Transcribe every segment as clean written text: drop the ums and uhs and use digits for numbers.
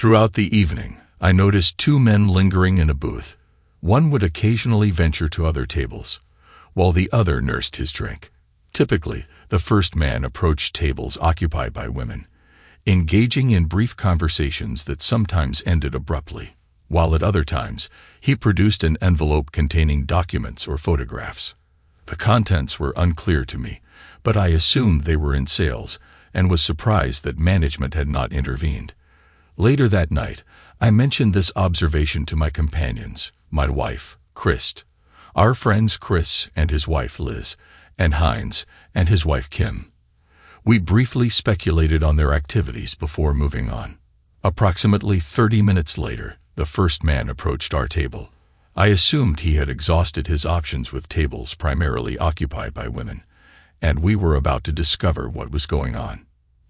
Throughout the evening, I noticed two men lingering in a booth. One would occasionally venture to other tables, while the other nursed his drink. Typically, the first man approached tables occupied by women, engaging in brief conversations that sometimes ended abruptly, while at other times, he produced an envelope containing documents or photographs. The contents were unclear to me, but I assumed they were in sales and was surprised that management had not intervened. Later that night, I mentioned this observation to my companions, my wife, Christ, our friends Chris and his wife Liz, and Heinz and his wife Kim. We briefly speculated on their activities before moving on. Approximately 30 minutes later, the first man approached our table. I assumed he had exhausted his options with tables primarily occupied by women, and we were about to discover what was going on.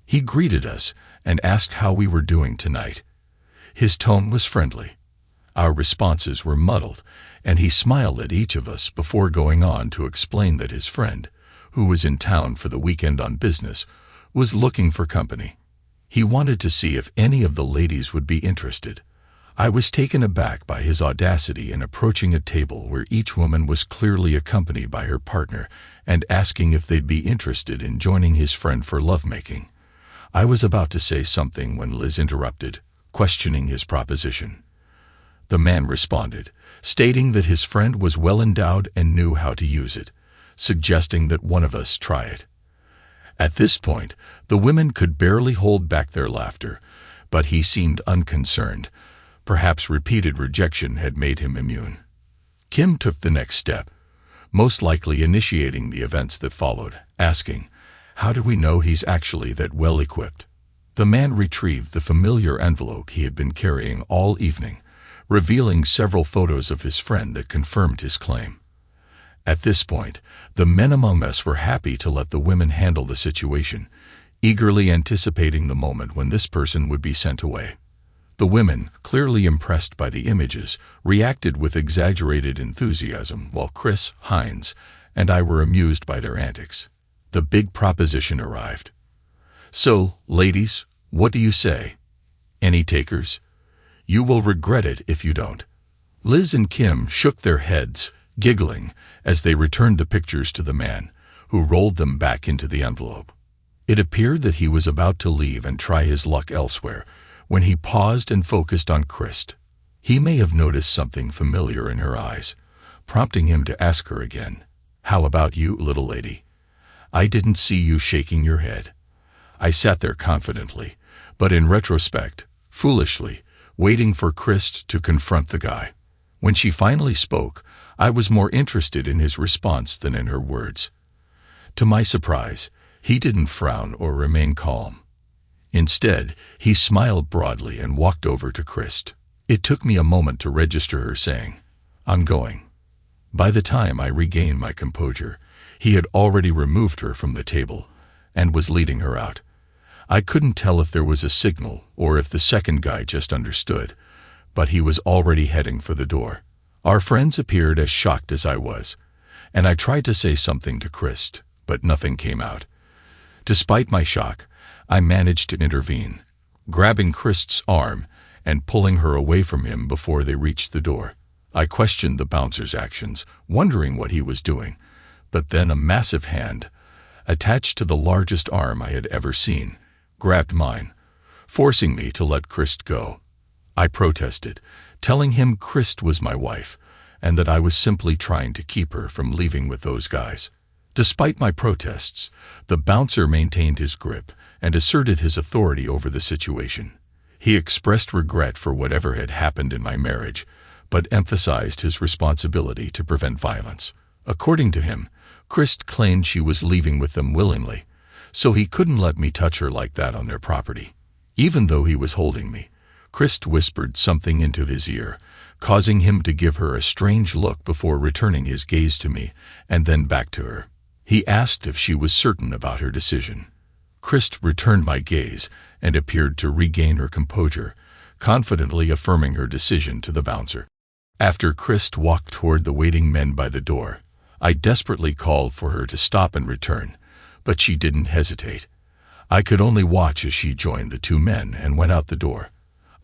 He greeted us and asked how we were doing tonight. His tone was friendly. Our responses were muddled, and he smiled at each of us before going on to explain that his friend, who was in town for the weekend on business, was looking for company. He wanted to see if any of the ladies would be interested. I was taken aback by his audacity in approaching a table where each woman was clearly accompanied by her partner and asking if they'd be interested in joining his friend for lovemaking. I was about to say something when Liz interrupted, questioning his proposition. The man responded, stating that his friend was well endowed and knew how to use it, suggesting that one of us try it. At this point, the women could barely hold back their laughter, but he seemed unconcerned. Perhaps repeated rejection had made him immune. Kim took the next step, most likely initiating the events that followed, asking, "How do we know he's actually that well-equipped?" The man retrieved the familiar envelope he had been carrying all evening, revealing several photos of his friend that confirmed his claim. At this point, the men among us were happy to let the women handle the situation, eagerly anticipating the moment when this person would be sent away. The women, clearly impressed by the images, reacted with exaggerated enthusiasm, while Chris, Heinz, and I were amused by their antics. The big proposition arrived. "So, ladies, what do you say? Any takers? You will regret it if you don't." Liz and Kim shook their heads, giggling, as they returned the pictures to the man, who rolled them back into the envelope. It appeared that he was about to leave and try his luck elsewhere, when he paused and focused on Christ. He may have noticed something familiar in her eyes, prompting him to ask her again, "How about you, little lady? I didn't see you shaking your head." I sat there confidently, but in retrospect, foolishly, waiting for Christ to confront the guy. When she finally spoke, I was more interested in his response than in her words. To my surprise, he didn't frown or remain calm. Instead, he smiled broadly and walked over to Christ. It took me a moment to register her saying, "I'm going." By the time I regained my composure, he had already removed her from the table and was leading her out. I couldn't tell if there was a signal or if the second guy just understood, but he was already heading for the door. Our friends appeared as shocked as I was, and I tried to say something to Christ, but nothing came out. Despite my shock, I managed to intervene, grabbing Christ's arm and pulling her away from him before they reached the door. I questioned the bouncer's actions, wondering what he was doing, but then a massive hand, attached to the largest arm I had ever seen, grabbed mine, forcing me to let Christ go. I protested, telling him Christ was my wife, and that I was simply trying to keep her from leaving with those guys. Despite my protests, the bouncer maintained his grip and asserted his authority over the situation. He expressed regret for whatever had happened in my marriage, but emphasized his responsibility to prevent violence. According to him, Christ claimed she was leaving with them willingly, so he couldn't let me touch her like that on their property. Even though he was holding me, Christ whispered something into his ear, causing him to give her a strange look before returning his gaze to me and then back to her. He asked if she was certain about her decision. Christ returned my gaze and appeared to regain her composure, confidently affirming her decision to the bouncer. After Christ walked toward the waiting men by the door, I desperately called for her to stop and return, but she didn't hesitate. I could only watch as she joined the two men and went out the door.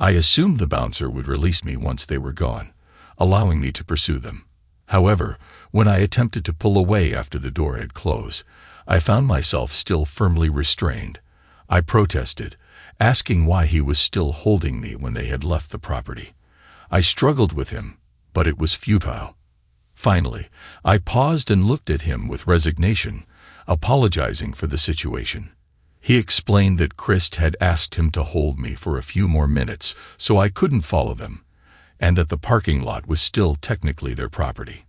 I assumed the bouncer would release me once they were gone, allowing me to pursue them. However, when I attempted to pull away after the door had closed, I found myself still firmly restrained. I protested, asking why he was still holding me when they had left the property. I struggled with him, but it was futile. Finally, I paused and looked at him with resignation, apologizing for the situation. He explained that Christ had asked him to hold me for a few more minutes so I couldn't follow them, and that the parking lot was still technically their property.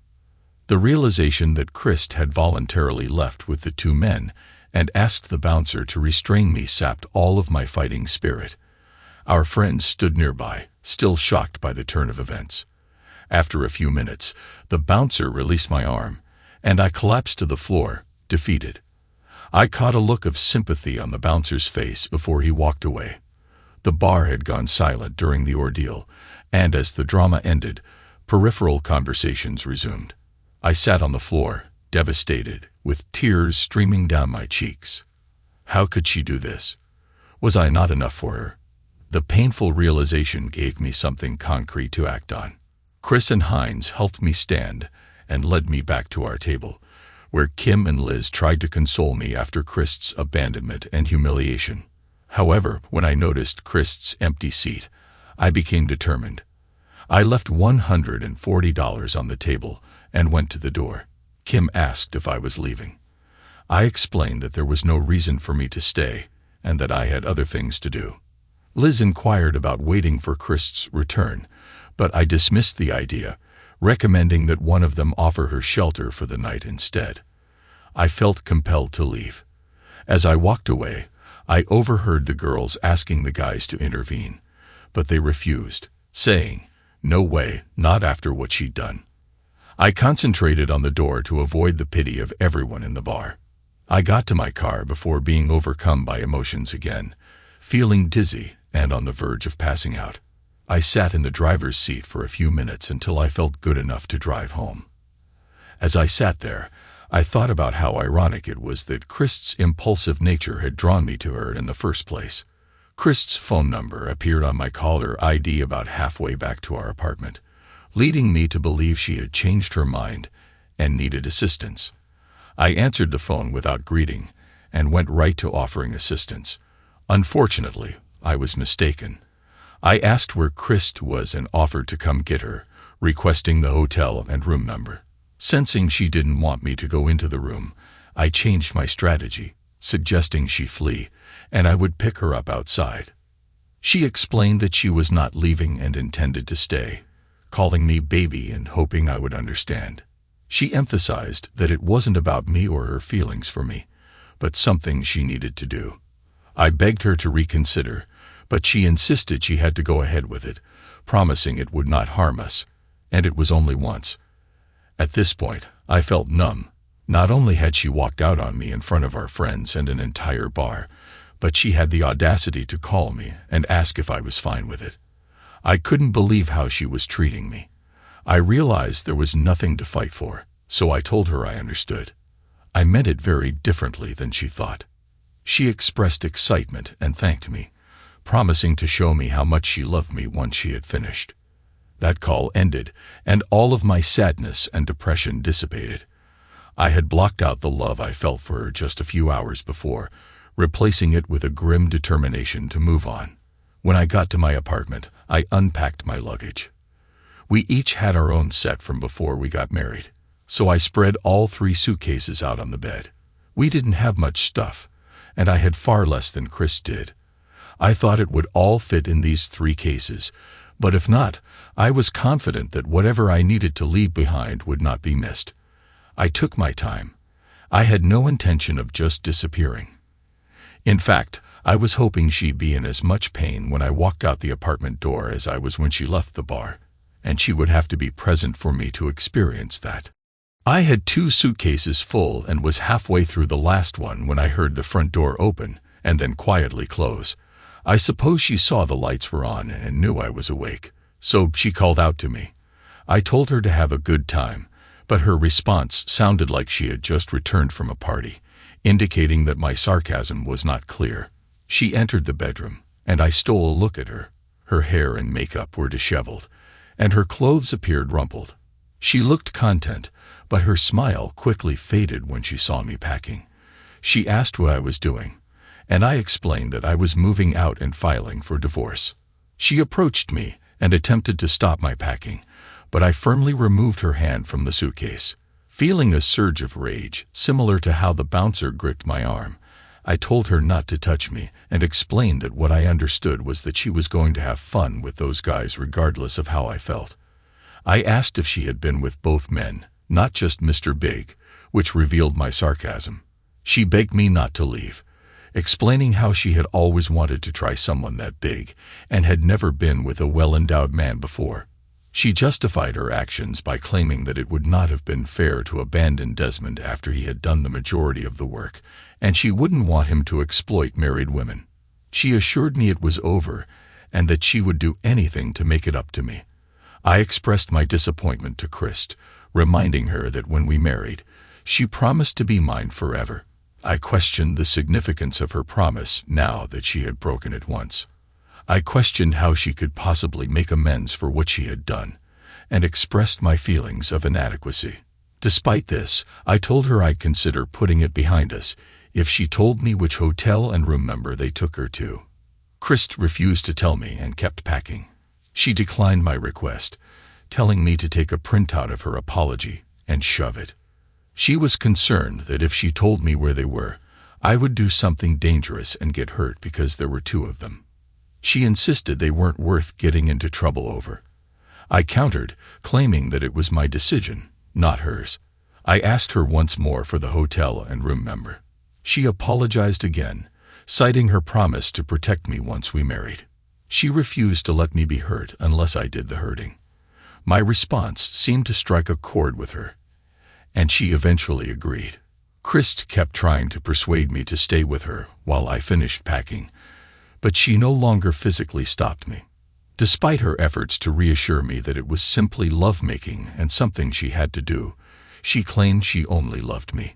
The realization that Christ had voluntarily left with the two men and asked the bouncer to restrain me sapped all of my fighting spirit. Our friends stood nearby, still shocked by the turn of events. After a few minutes, the bouncer released my arm, and I collapsed to the floor, defeated. I caught a look of sympathy on the bouncer's face before he walked away. The bar had gone silent during the ordeal, and as the drama ended, peripheral conversations resumed. I sat on the floor, devastated, with tears streaming down my cheeks. How could she do this? Was I not enough for her? The painful realization gave me something concrete to act on. Chris and Hines helped me stand and led me back to our table, where Kim and Liz tried to console me after Christ's abandonment and humiliation. However, when I noticed Christ's empty seat, I became determined. I left $140 on the table and went to the door. Kim asked if I was leaving. I explained that there was no reason for me to stay and that I had other things to do. Liz inquired about waiting for Christ's return, but I dismissed the idea, recommending that one of them offer her shelter for the night instead. I felt compelled to leave. As I walked away, I overheard the girls asking the guys to intervene, but they refused, saying, "No way, not after what she'd done." I concentrated on the door to avoid the pity of everyone in the bar. I got to my car before being overcome by emotions again, feeling dizzy and on the verge of passing out. I sat in the driver's seat for a few minutes until I felt good enough to drive home. As I sat there, I thought about how ironic it was that Christ's impulsive nature had drawn me to her in the first place. Christ's phone number appeared on my caller ID about halfway back to our apartment, leading me to believe she had changed her mind and needed assistance. I answered the phone without greeting and went right to offering assistance. Unfortunately, I was mistaken. I asked where Christ was and offered to come get her, requesting the hotel and room number. Sensing she didn't want me to go into the room, I changed my strategy, suggesting she flee, and I would pick her up outside. She explained that she was not leaving and intended to stay, calling me baby and hoping I would understand. She emphasized that it wasn't about me or her feelings for me, but something she needed to do. I begged her to reconsider, but she insisted she had to go ahead with it, promising it would not harm us, and it was only once. At this point, I felt numb. Not only had she walked out on me in front of our friends and an entire bar, but she had the audacity to call me and ask if I was fine with it. I couldn't believe how she was treating me. I realized there was nothing to fight for, so I told her I understood. I meant it very differently than she thought. She expressed excitement and thanked me, promising to show me how much she loved me once she had finished. That call ended, and all of my sadness and depression dissipated. I had blocked out the love I felt for her just a few hours before, replacing it with a grim determination to move on. When I got to my apartment, I unpacked my luggage. We each had our own set from before we got married, so I spread all 3 suitcases out on the bed. We didn't have much stuff, and I had far less than Chris did. I thought it would all fit in these 3 cases, but if not, I was confident that whatever I needed to leave behind would not be missed. I took my time. I had no intention of just disappearing. In fact, I was hoping she'd be in as much pain when I walked out the apartment door as I was when she left the bar, and she would have to be present for me to experience that. I had 2 suitcases full and was halfway through the last one when I heard the front door open and then quietly close. I suppose she saw the lights were on and knew I was awake, so she called out to me. I told her to have a good time, but her response sounded like she had just returned from a party, indicating that my sarcasm was not clear. She entered the bedroom, and I stole a look at her. Her hair and makeup were disheveled, and her clothes appeared rumpled. She looked content, but her smile quickly faded when she saw me packing. She asked what I was doing, and I explained that I was moving out and filing for divorce. She approached me and attempted to stop my packing, but I firmly removed her hand from the suitcase. Feeling a surge of rage, similar to how the bouncer gripped my arm, I told her not to touch me and explained that what I understood was that she was going to have fun with those guys regardless of how I felt. I asked if she had been with both men, not just Mr. Big, which revealed my sarcasm. She begged me not to leave, explaining how she had always wanted to try someone that big and had never been with a well-endowed man before. She justified her actions by claiming that it would not have been fair to abandon Desmond after he had done the majority of the work, and she wouldn't want him to exploit married women. She assured me it was over and that she would do anything to make it up to me. I expressed my disappointment to Christ, reminding her that when we married, she promised to be mine forever. I questioned the significance of her promise now that she had broken it once. I questioned how she could possibly make amends for what she had done, and expressed my feelings of inadequacy. Despite this, I told her I'd consider putting it behind us if she told me which hotel and room number they took her to. Christ refused to tell me and kept packing. She declined my request, telling me to take a printout of her apology and shove it. She was concerned that if she told me where they were, I would do something dangerous and get hurt because there were two of them. She insisted they weren't worth getting into trouble over. I countered, claiming that it was my decision, not hers. I asked her once more for the hotel and room number. She apologized again, citing her promise to protect me once we married. She refused to let me be hurt unless I did the hurting. My response seemed to strike a chord with her, and she eventually agreed. Christ kept trying to persuade me to stay with her while I finished packing, but she no longer physically stopped me. Despite her efforts to reassure me that it was simply lovemaking and something she had to do, she claimed she only loved me.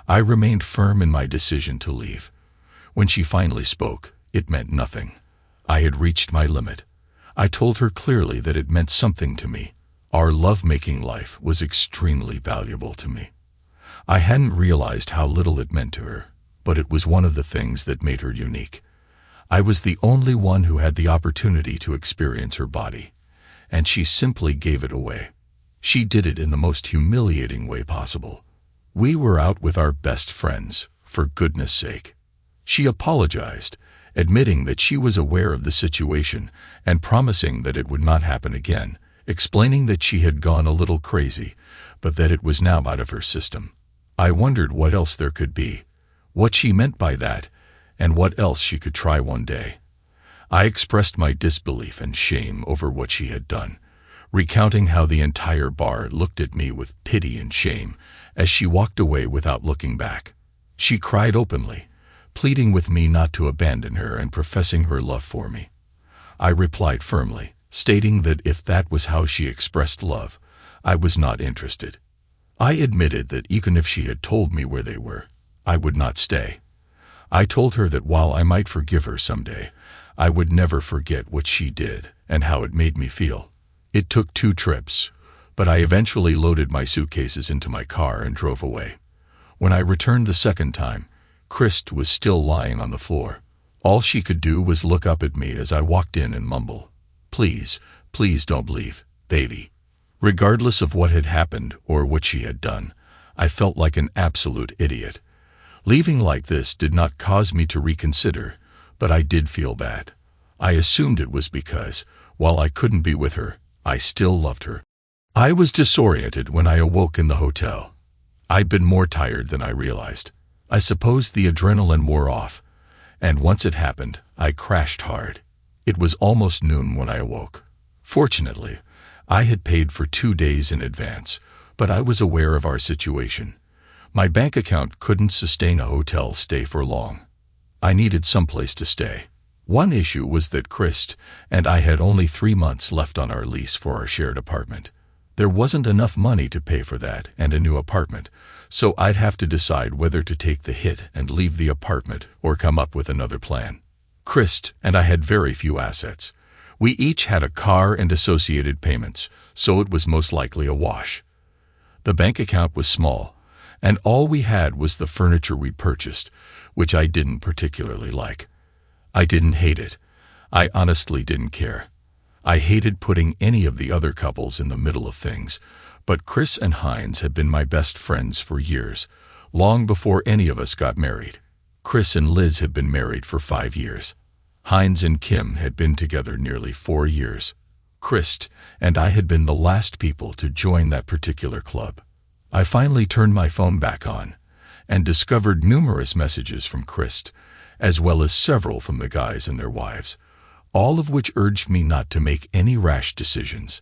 I remained firm in my decision to leave. When she finally spoke, it meant nothing. I had reached my limit. I told her clearly that it meant something to me. Our lovemaking life was extremely valuable to me. I hadn't realized how little it meant to her, but it was one of the things that made her unique. I was the only one who had the opportunity to experience her body, and she simply gave it away. She did it in the most humiliating way possible. We were out with our best friends, for goodness sake. She apologized, admitting that she was aware of the situation and promising that it would not happen again, explaining that she had gone a little crazy, but that it was now out of her system. I wondered what else there could be, what she meant by that, and what else she could try one day. I expressed my disbelief and shame over what she had done, recounting how the entire bar looked at me with pity and shame as she walked away without looking back. She cried openly, pleading with me not to abandon her and professing her love for me. I replied firmly, stating that if that was how she expressed love, I was not interested. I admitted that even if she had told me where they were, I would not stay. I told her that while I might forgive her someday, I would never forget what she did and how it made me feel. It took 2 trips, but I eventually loaded my suitcases into my car and drove away. When I returned the second time, Christ was still lying on the floor. All she could do was look up at me as I walked in and mumble, "Please, please don't leave, baby." Regardless of what had happened or what she had done, I felt like an absolute idiot. Leaving like this did not cause me to reconsider, but I did feel bad. I assumed it was because, while I couldn't be with her, I still loved her. I was disoriented when I awoke in the hotel. I'd been more tired than I realized. I suppose the adrenaline wore off, and once it happened, I crashed hard. It was almost noon when I awoke. Fortunately, I had paid for 2 days in advance, but I was aware of our situation. My bank account couldn't sustain a hotel stay for long. I needed someplace to stay. One issue was that Christ and I had only 3 months left on our lease for our shared apartment. There wasn't enough money to pay for that and a new apartment, so I'd have to decide whether to take the hit and leave the apartment or come up with another plan. Christ and I had very few assets. We each had a car and associated payments, so it was most likely a wash. The bank account was small, and all we had was the furniture we purchased, which I didn't particularly like. I didn't hate it. I honestly didn't care. I hated putting any of the other couples in the middle of things, but Chris and Heinz had been my best friends for years, long before any of us got married. Chris and Liz had been married for 5 years. Heinz and Kim had been together nearly 4 years. Chris and I had been the last people to join that particular club. I finally turned my phone back on and discovered numerous messages from Chris, as well as several from the guys and their wives, all of which urged me not to make any rash decisions.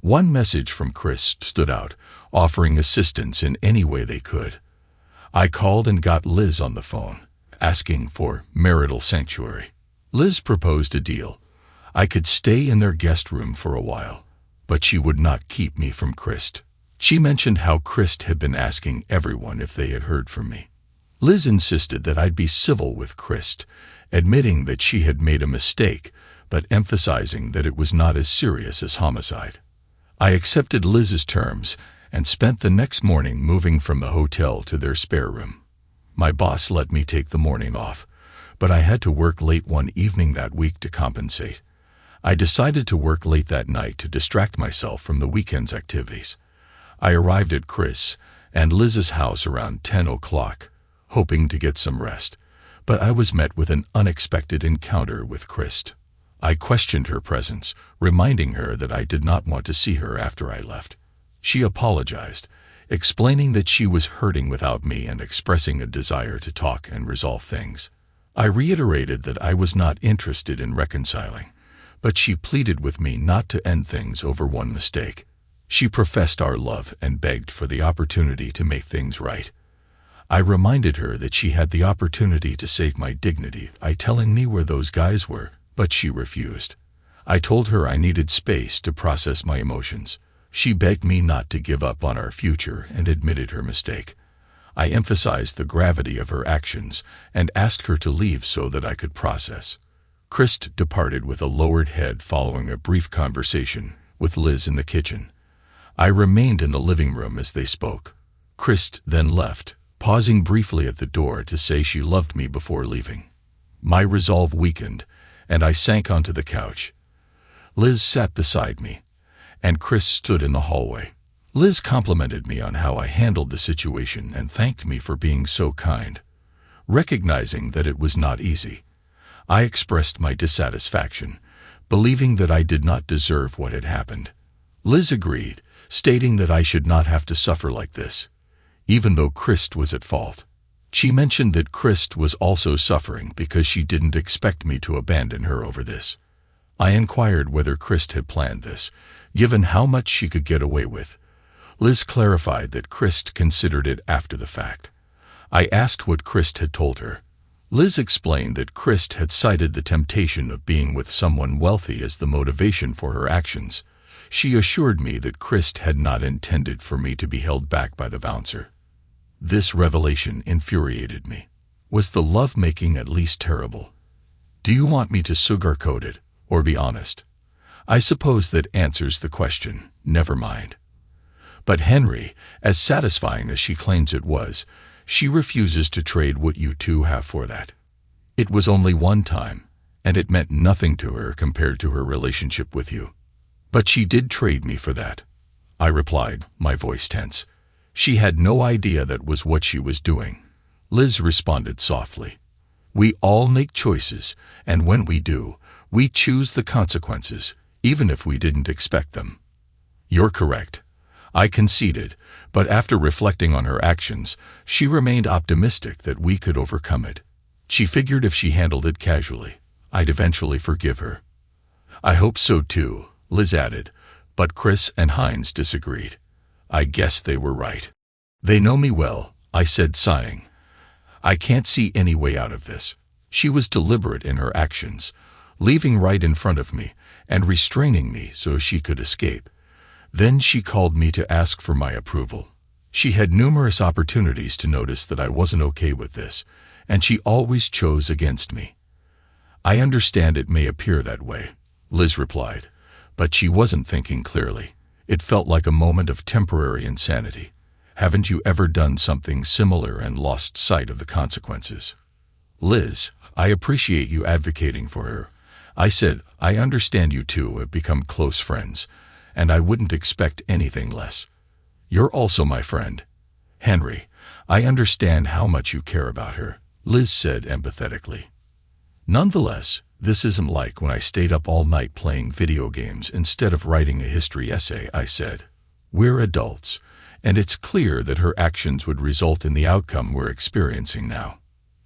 One message from Chris stood out, offering assistance in any way they could. I called and got Liz on the phone, asking for marital sanctuary. Liz proposed a deal. I could stay in their guest room for a while, but she would not keep me from Chris. She mentioned how Chris had been asking everyone if they had heard from me. Liz insisted that I'd be civil with Chris, admitting that she had made a mistake, but emphasizing that it was not as serious as homicide. I accepted Liz's terms and spent the next morning moving from the hotel to their spare room. My boss let me take the morning off, but I had to work late one evening that week to compensate. I decided to work late that night to distract myself from the weekend's activities. I arrived at Chris and Liz's house around 10 o'clock, hoping to get some rest, but I was met with an unexpected encounter with Chris. I questioned her presence, reminding her that I did not want to see her after I left. She apologized, explaining that she was hurting without me and expressing a desire to talk and resolve things. I reiterated that I was not interested in reconciling, but she pleaded with me not to end things over one mistake. She professed our love and begged for the opportunity to make things right. I reminded her that she had the opportunity to save my dignity by telling me where those guys were, but she refused. I told her I needed space to process my emotions. She begged me not to give up on our future and admitted her mistake. I emphasized the gravity of her actions and asked her to leave so that I could process. Chris departed with a lowered head following a brief conversation with Liz in the kitchen. I remained in the living room as they spoke. Chris then left, pausing briefly at the door to say she loved me before leaving. My resolve weakened, and I sank onto the couch. Liz sat beside me, and Chris stood in the hallway. Liz complimented me on how I handled the situation and thanked me for being so kind. Recognizing that it was not easy, I expressed my dissatisfaction, believing that I did not deserve what had happened. Liz agreed, stating that I should not have to suffer like this, even though Chris was at fault. She mentioned that Chris was also suffering because she didn't expect me to abandon her over this. I inquired whether Chris had planned this, given how much she could get away with. Liz clarified that Chris considered it after the fact. I asked what Chris had told her. Liz explained that Chris had cited the temptation of being with someone wealthy as the motivation for her actions. She assured me that Chris had not intended for me to be held back by the bouncer. This revelation infuriated me. Was the lovemaking at least terrible? Do you want me to sugarcoat it, or be honest? I suppose that answers the question, never mind. But Henry, as satisfying as she claims it was, she refuses to trade what you two have for that. It was only one time, and it meant nothing to her compared to her relationship with you. But she did trade me for that, I replied, my voice tense. She had no idea that was what she was doing. Liz responded softly. We all make choices, and when we do, we choose the consequences, even if we didn't expect them. You're correct. I conceded, but after reflecting on her actions, she remained optimistic that we could overcome it. She figured if she handled it casually, I'd eventually forgive her. I hope so too, Liz added, but Chris and Heinz disagreed. I guess they were right. They know me well, I said, sighing. I can't see any way out of this. She was deliberate in her actions, leaving right in front of me and restraining me so she could escape. Then she called me to ask for my approval. She had numerous opportunities to notice that I wasn't okay with this, and she always chose against me. I understand it may appear that way, Liz replied, but she wasn't thinking clearly. It felt like a moment of temporary insanity. Haven't you ever done something similar and lost sight of the consequences? Liz, I appreciate you advocating for her. I said, I understand you two have become close friends, and I wouldn't expect anything less. You're also my friend. Henry, I understand how much you care about her, Liz said empathetically. Nonetheless, this isn't like when I stayed up all night playing video games instead of writing a history essay, I said. We're adults, and it's clear that her actions would result in the outcome we're experiencing now.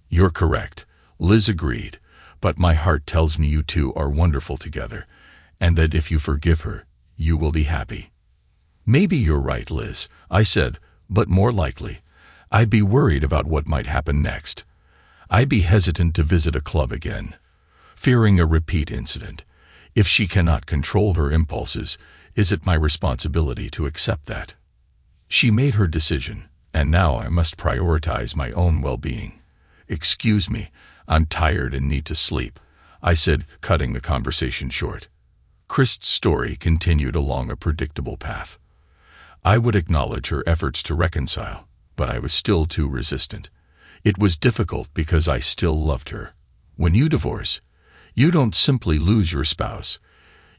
You're correct, Liz agreed, but my heart tells me you two are wonderful together, and that if you forgive her, you will be happy. Maybe you're right, Liz, I said, but more likely, I'd be worried about what might happen next. I'd be hesitant to visit a club again, fearing a repeat incident. If she cannot control her impulses, is it my responsibility to accept that? She made her decision, and now I must prioritize my own well-being. Excuse me, I'm tired and need to sleep, I said, cutting the conversation short. Christ's story continued along a predictable path. I would acknowledge her efforts to reconcile, but I was still too resistant. It was difficult because I still loved her. When you divorce, you don't simply lose your spouse.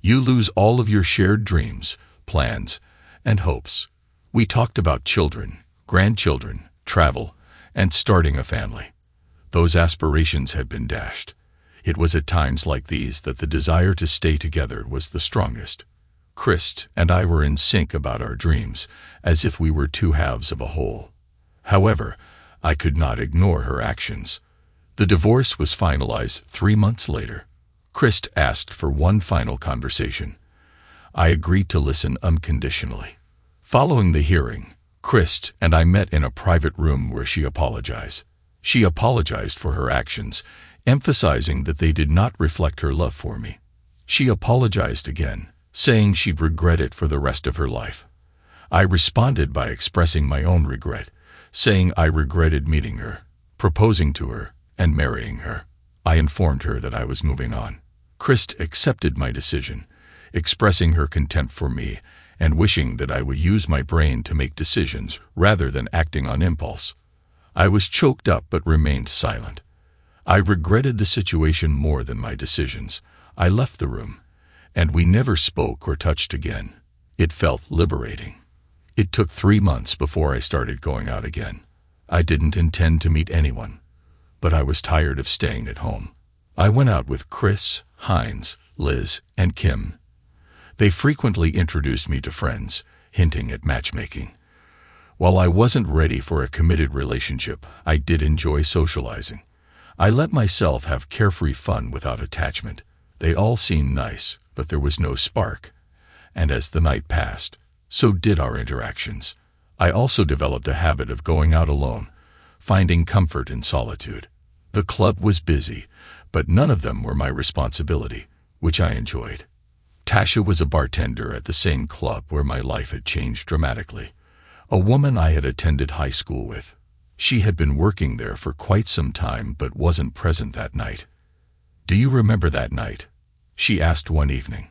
You lose all of your shared dreams, plans, and hopes. We talked about children, grandchildren, travel, and starting a family. Those aspirations had been dashed. It was at times like these that the desire to stay together was the strongest. Chris and I were in sync about our dreams, as if we were two halves of a whole. However, I could not ignore her actions. The divorce was finalized 3 months later. Chris asked for one final conversation. I agreed to listen unconditionally. Following the hearing, Chris and I met in a private room where she apologized. She apologized for her actions, emphasizing that they did not reflect her love for me. She apologized again, saying she'd regret it for the rest of her life. I responded by expressing my own regret, saying I regretted meeting her, proposing to her, and marrying her. I informed her that I was moving on. Chris accepted my decision, expressing her contempt for me and wishing that I would use my brain to make decisions rather than acting on impulse. I was choked up but remained silent. I regretted the situation more than my decisions. I left the room, and we never spoke or touched again. It felt liberating. It took 3 months before I started going out again. I didn't intend to meet anyone, but I was tired of staying at home. I went out with Chris, Hines, Liz, and Kim. They frequently introduced me to friends, hinting at matchmaking. While I wasn't ready for a committed relationship, I did enjoy socializing. I let myself have carefree fun without attachment. They all seemed nice, but there was no spark. And as the night passed, so did our interactions. I also developed a habit of going out alone, finding comfort in solitude. The club was busy, but none of them were my responsibility, which I enjoyed. Tasha was a bartender at the same club where my life had changed dramatically, a woman I had attended high school with. She had been working there for quite some time but wasn't present that night. "Do you remember that night?" she asked one evening.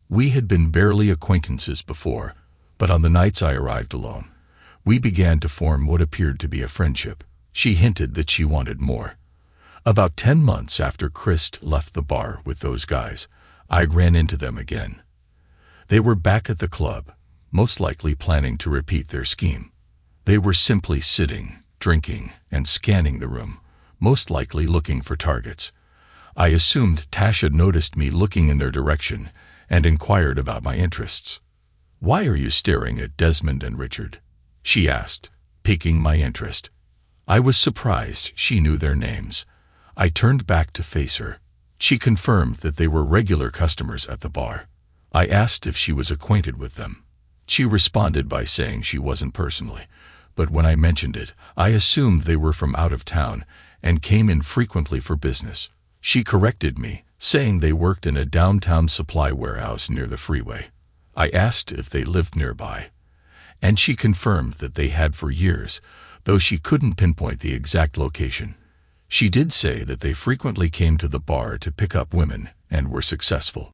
We had been barely acquaintances before, but on the nights I arrived alone, we began to form what appeared to be a friendship. She hinted that she wanted more. About 10 months after Chris left the bar with those guys, I ran into them again. They were back at the club, most likely planning to repeat their scheme. They were simply sitting, drinking, and scanning the room, most likely looking for targets. I assumed Tasha noticed me looking in their direction and inquired about my interests. "Why are you staring at Desmond and Richard?" she asked, piquing my interest. I was surprised she knew their names. I turned back to face her. She confirmed that they were regular customers at the bar. I asked if she was acquainted with them. She responded by saying she wasn't personally, but when I mentioned it, I assumed they were from out of town and came in frequently for business. She corrected me, saying they worked in a downtown supply warehouse near the freeway. I asked if they lived nearby, and she confirmed that they had for years, though she couldn't pinpoint the exact location. She did say that they frequently came to the bar to pick up women and were successful.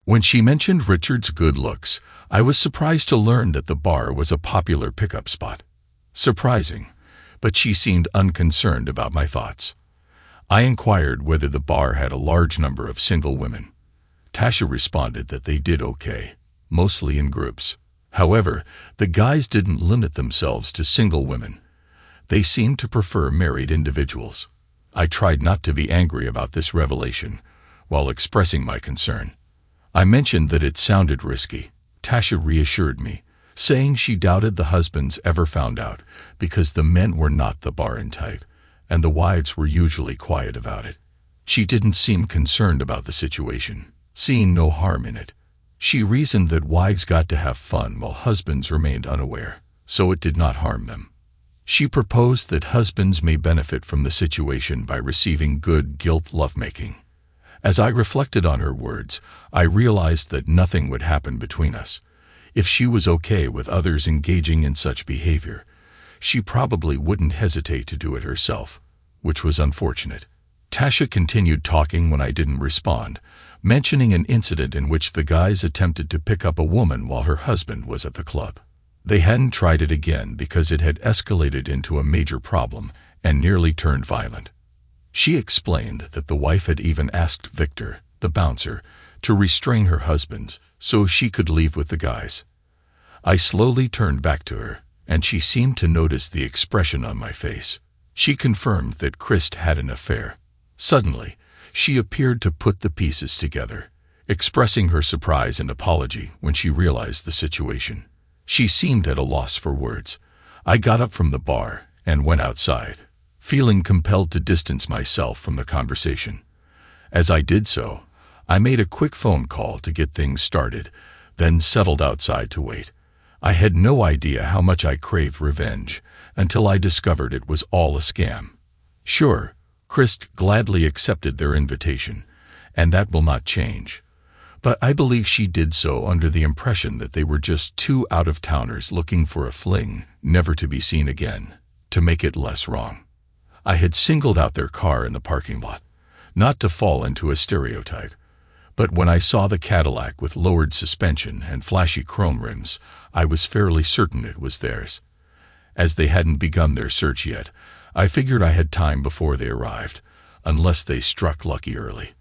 When she mentioned Richard's good looks, I was surprised to learn that the bar was a popular pickup spot. Surprising, but she seemed unconcerned about my thoughts. I inquired whether the bar had a large number of single women. Tasha responded that they did okay, mostly in groups. However, the guys didn't limit themselves to single women. They seemed to prefer married individuals. I tried not to be angry about this revelation, while expressing my concern. I mentioned that it sounded risky. Tasha reassured me, saying she doubted the husbands ever found out because the men were not the Barin type, and the wives were usually quiet about it. She didn't seem concerned about the situation, seeing no harm in it. She reasoned that wives got to have fun while husbands remained unaware, so it did not harm them. She proposed that husbands may benefit from the situation by receiving good guilt lovemaking. As I reflected on her words, I realized that nothing would happen between us. If she was okay with others engaging in such behavior, she probably wouldn't hesitate to do it herself, which was unfortunate. Tasha continued talking when I didn't respond, mentioning an incident in which the guys attempted to pick up a woman while her husband was at the club. They hadn't tried it again because it had escalated into a major problem and nearly turned violent. She explained that the wife had even asked Victor, the bouncer, to restrain her husband so she could leave with the guys. I slowly turned back to her, and she seemed to notice the expression on my face. She confirmed that Chris had an affair. Suddenly, she appeared to put the pieces together, expressing her surprise and apology when she realized the situation. She seemed at a loss for words. I got up from the bar and went outside, feeling compelled to distance myself from the conversation. As I did so, I made a quick phone call to get things started, then settled outside to wait. I had no idea how much I craved revenge until I discovered it was all a scam. Sure, Chris gladly accepted their invitation, and that will not change. But I believe she did so under the impression that they were just two out-of-towners looking for a fling, never to be seen again, to make it less wrong. I had singled out their car in the parking lot, not to fall into a stereotype, but when I saw the Cadillac with lowered suspension and flashy chrome rims, I was fairly certain it was theirs. As they hadn't begun their search yet, I figured I had time before they arrived, unless they struck lucky early.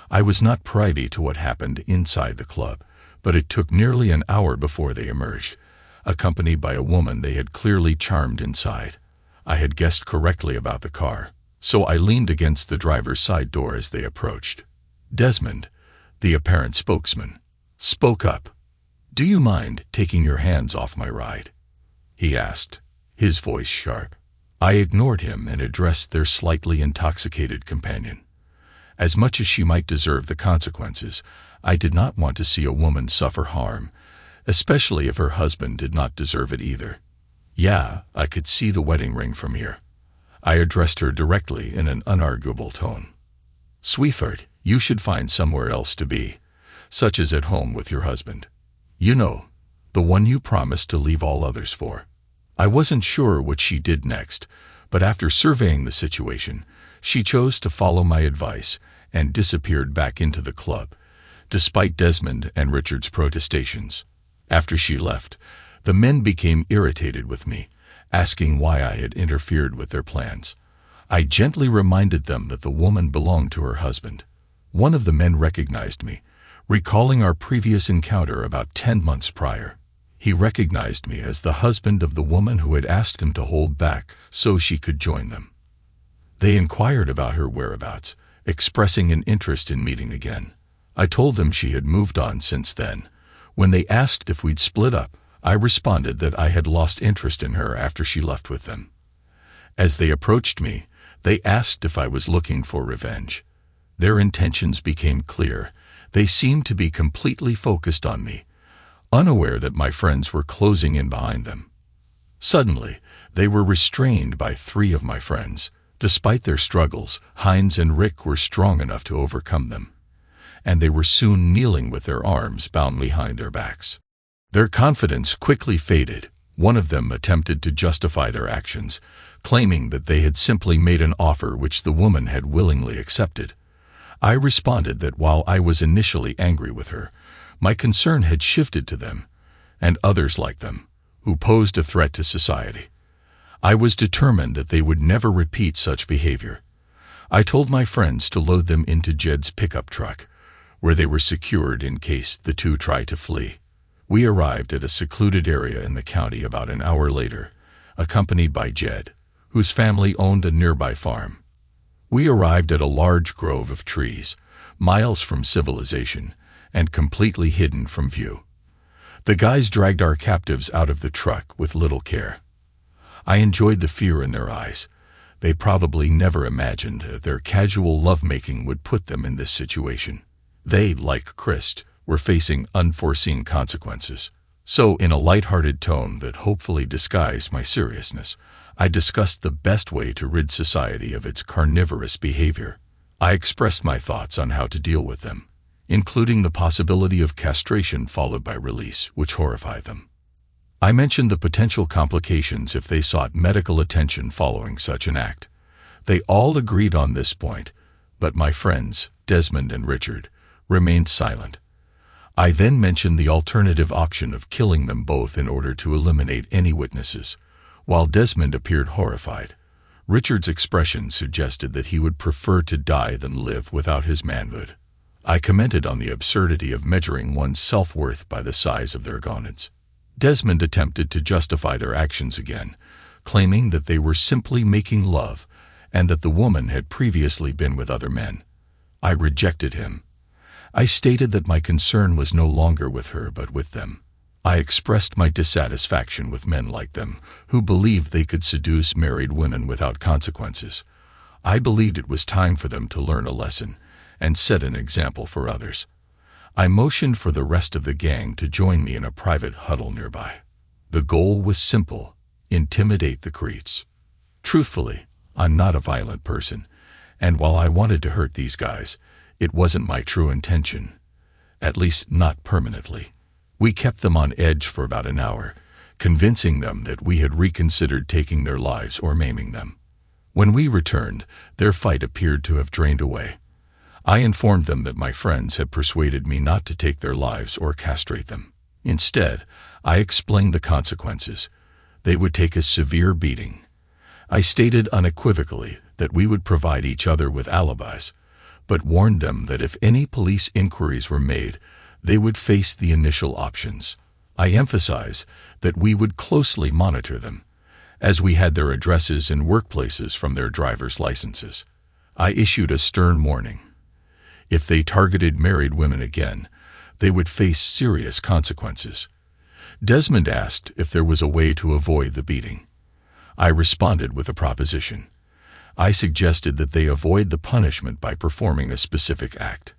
I was not privy to what happened inside the club, but it took nearly an hour before they emerged, accompanied by a woman they had clearly charmed inside. I had guessed correctly about the car, so I leaned against the driver's side door as they approached. Desmond, the apparent spokesman, spoke up. "Do you mind taking your hands off my ride?" he asked, his voice sharp. I ignored him and addressed their slightly intoxicated companion. As much as she might deserve the consequences, I did not want to see a woman suffer harm, especially if her husband did not deserve it either. Yeah, I could see the wedding ring from here. I addressed her directly in an unarguable tone. "Sweetheart, you should find somewhere else to be, such as at home with your husband. You know, the one you promised to leave all others for." I wasn't sure what she did next, but after surveying the situation, she chose to follow my advice and disappeared back into the club, despite Desmond and Richard's protestations. After she left, the men became irritated with me, asking why I had interfered with their plans. I gently reminded them that the woman belonged to her husband. One of the men recognized me, recalling our previous encounter about 10 months prior. He recognized me as the husband of the woman who had asked him to hold back so she could join them. They inquired about her whereabouts, expressing an interest in meeting again. I told them she had moved on since then. When they asked if we'd split up, I responded that I had lost interest in her after she left with them. As they approached me, they asked if I was looking for revenge. Their intentions became clear. They seemed to be completely focused on me, unaware that my friends were closing in behind them. Suddenly, they were restrained by 3 of my friends. Despite their struggles, Heinz and Rick were strong enough to overcome them, and they were soon kneeling with their arms bound behind their backs. Their confidence quickly faded. One of them attempted to justify their actions, claiming that they had simply made an offer which the woman had willingly accepted. I responded that while I was initially angry with her, My concern had shifted to them, and others like them, who posed a threat to society. I was determined that they would never repeat such behavior. I told my friends to load them into Jed's pickup truck, where they were secured in case the two tried to flee. We arrived at a secluded area in the county about an hour later, accompanied by Jed, whose family owned a nearby farm. We arrived at a large grove of trees, miles from civilization, and completely hidden from view. The guys dragged our captives out of the truck with little care. I enjoyed the fear in their eyes. They probably never imagined that their casual lovemaking would put them in this situation. They, like Christ, were facing unforeseen consequences. So, in a light-hearted tone that hopefully disguised my seriousness, I discussed the best way to rid society of its carnivorous behavior. I expressed my thoughts on how to deal with them, including the possibility of castration followed by release, which horrified them. I mentioned the potential complications if they sought medical attention following such an act. They all agreed on this point, but my friends, Desmond and Richard, remained silent. I then mentioned the alternative option of killing them both in order to eliminate any witnesses. While Desmond appeared horrified, Richard's expression suggested that he would prefer to die than live without his manhood. I commented on the absurdity of measuring one's self-worth by the size of their gonads. Desmond attempted to justify their actions again, claiming that they were simply making love and that the woman had previously been with other men. I rejected him. I stated that my concern was no longer with her but with them. I expressed my dissatisfaction with men like them, who believed they could seduce married women without consequences. I believed it was time for them to learn a lesson and set an example for others. I motioned for the rest of the gang to join me in a private huddle nearby. The goal was simple: intimidate the creeps. Truthfully, I'm not a violent person, and while I wanted to hurt these guys, it wasn't my true intention. At least not permanently. We kept them on edge for about an hour, convincing them that we had reconsidered taking their lives or maiming them. When we returned, their fight appeared to have drained away. I informed them that my friends had persuaded me not to take their lives or castrate them. Instead, I explained the consequences. They would take a severe beating. I stated unequivocally that we would provide each other with alibis, but warned them that if any police inquiries were made, they would face the initial options. I emphasized that we would closely monitor them, as we had their addresses and workplaces from their driver's licenses. I issued a stern warning. If they targeted married women again, they would face serious consequences. Desmond asked if there was a way to avoid the beating. I responded with a proposition. I suggested that they avoid the punishment by performing a specific act.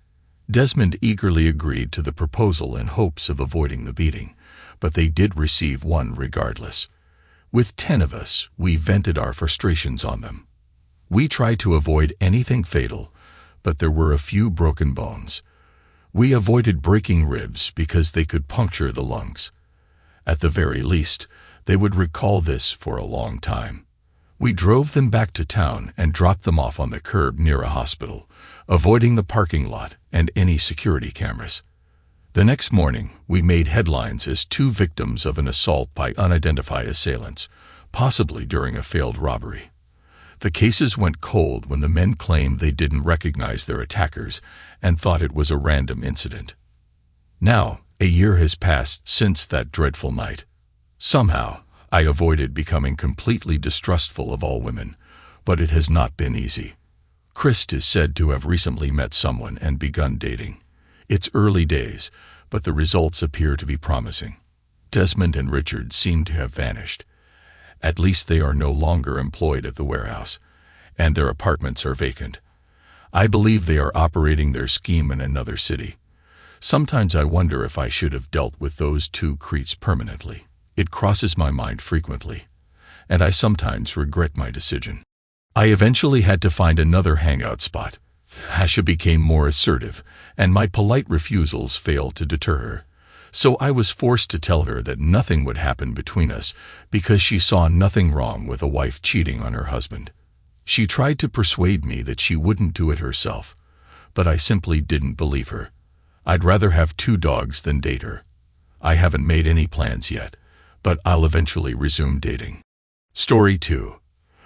Desmond eagerly agreed to the proposal in hopes of avoiding the beating, but they did receive one regardless. With 10 of us, we vented our frustrations on them. We tried to avoid anything fatal, but there were a few broken bones. We avoided breaking ribs because they could puncture the lungs. At the very least, they would recall this for a long time. We drove them back to town and dropped them off on the curb near a hospital, avoiding the parking lot and any security cameras. The next morning, we made headlines as 2 victims of an assault by unidentified assailants, possibly during a failed robbery. The cases went cold when the men claimed they didn't recognize their attackers and thought it was a random incident. Now, a year has passed since that dreadful night. Somehow, I avoided becoming completely distrustful of all women, but it has not been easy. Christ is said to have recently met someone and begun dating. It's early days, but the results appear to be promising. Desmond and Richard seem to have vanished. At least they are no longer employed at the warehouse, and their apartments are vacant. I believe they are operating their scheme in another city. Sometimes I wonder if I should have dealt with those 2 creeps permanently. It crosses my mind frequently, and I sometimes regret my decision. I eventually had to find another hangout spot. Asha became more assertive, and my polite refusals failed to deter her. So I was forced to tell her that nothing would happen between us because she saw nothing wrong with a wife cheating on her husband. She tried to persuade me that she wouldn't do it herself, but I simply didn't believe her. I'd rather have 2 dogs than date her. I haven't made any plans yet, but I'll eventually resume dating. Story 2.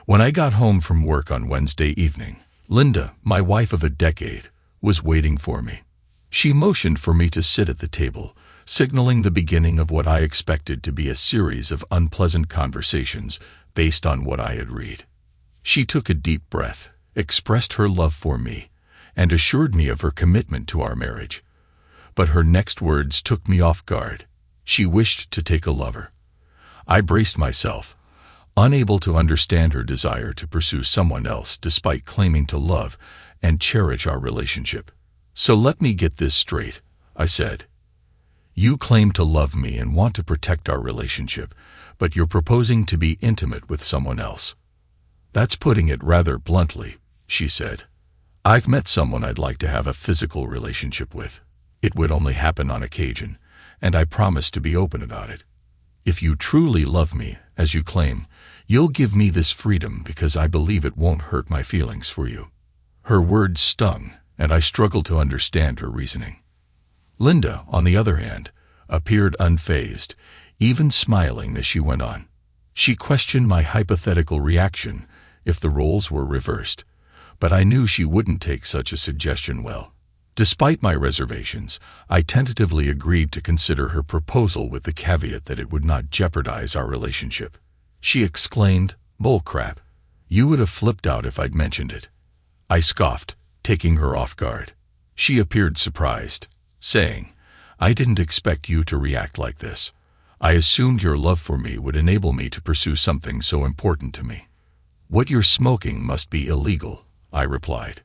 When I got home from work on Wednesday evening, Linda, my wife of a decade, was waiting for me. She motioned for me to sit at the table, signaling the beginning of what I expected to be a series of unpleasant conversations based on what I had read. She took a deep breath, expressed her love for me, and assured me of her commitment to our marriage. But her next words took me off guard. She wished to take a lover. I braced myself, unable to understand her desire to pursue someone else despite claiming to love and cherish our relationship. So let me get this straight, I said. You claim to love me and want to protect our relationship, but you're proposing to be intimate with someone else. That's putting it rather bluntly, she said. I've met someone I'd like to have a physical relationship with. It would only happen on occasion, and I promise to be open about it. If you truly love me, as you claim, you'll give me this freedom because I believe it won't hurt my feelings for you. Her words stung, and I struggled to understand her reasoning. Linda, on the other hand, appeared unfazed, even smiling as she went on. She questioned my hypothetical reaction if the roles were reversed, but I knew she wouldn't take such a suggestion well. Despite my reservations, I tentatively agreed to consider her proposal with the caveat that it would not jeopardize our relationship. She exclaimed, "Bullcrap. You would have flipped out if I'd mentioned it." I scoffed, taking her off guard. She appeared surprised, saying, "I didn't expect you to react like this. I assumed your love for me would enable me to pursue something so important to me." "What you're smoking must be illegal," I replied.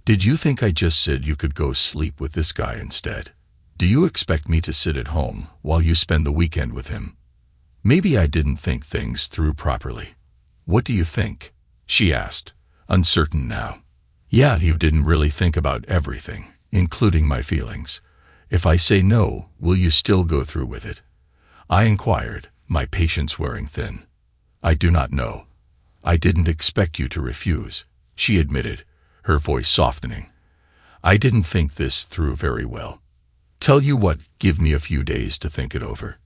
"Did you think I just said you could go sleep with this guy instead? Do you expect me to sit at home while you spend the weekend with him?" Maybe I didn't think things through properly. "What do you think?" she asked, uncertain now. "Yeah, you didn't really think about everything, including my feelings. If I say no, will you still go through with it?" I inquired, my patience wearing thin. "I do not know. I didn't expect you to refuse," she admitted, her voice softening. "I didn't think this through very well. Tell you what, give me a few days to think it over.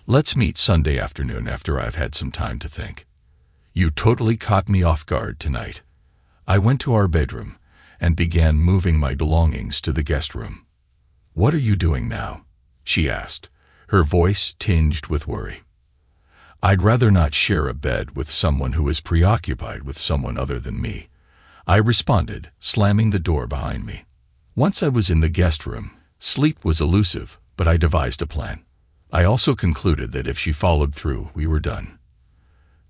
Let's meet Sunday afternoon after I've had some time to think." You totally caught me off guard tonight. I went to our bedroom and began moving my belongings to the guest room. "What are you doing now?" she asked, her voice tinged with worry. "I'd rather not share a bed with someone who is preoccupied with someone other than me," I responded, slamming the door behind me. Once I was in the guest room, sleep was elusive, but I devised a plan. I also concluded that if she followed through, we were done.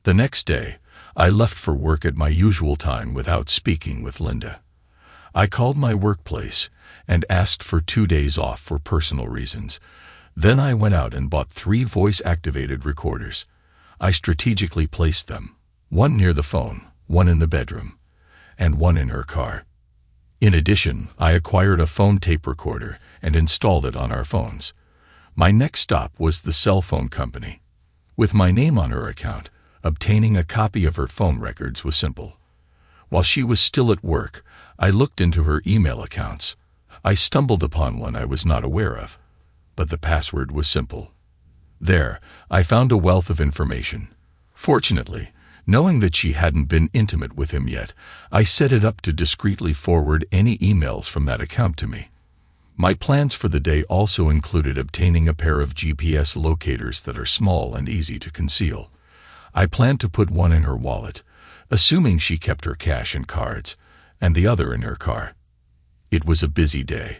The next day, I left for work at my usual time without speaking with Linda. I called my workplace and asked for 2 days off for personal reasons. Then I went out and bought 3 voice-activated recorders. I strategically placed them, one near the phone, one in the bedroom, and one in her car. In addition, I acquired a phone tape recorder and installed it on our phones. My next stop was the cell phone company. With my name on her account, obtaining a copy of her phone records was simple. While she was still at work, I looked into her email accounts. I stumbled upon one I was not aware of, but the password was simple. There, I found a wealth of information. Fortunately, knowing that she hadn't been intimate with him yet, I set it up to discreetly forward any emails from that account to me. My plans for the day also included obtaining a pair of GPS locators that are small and easy to conceal. I planned to put one in her wallet, assuming she kept her cash and cards, and the other in her car. It was a busy day,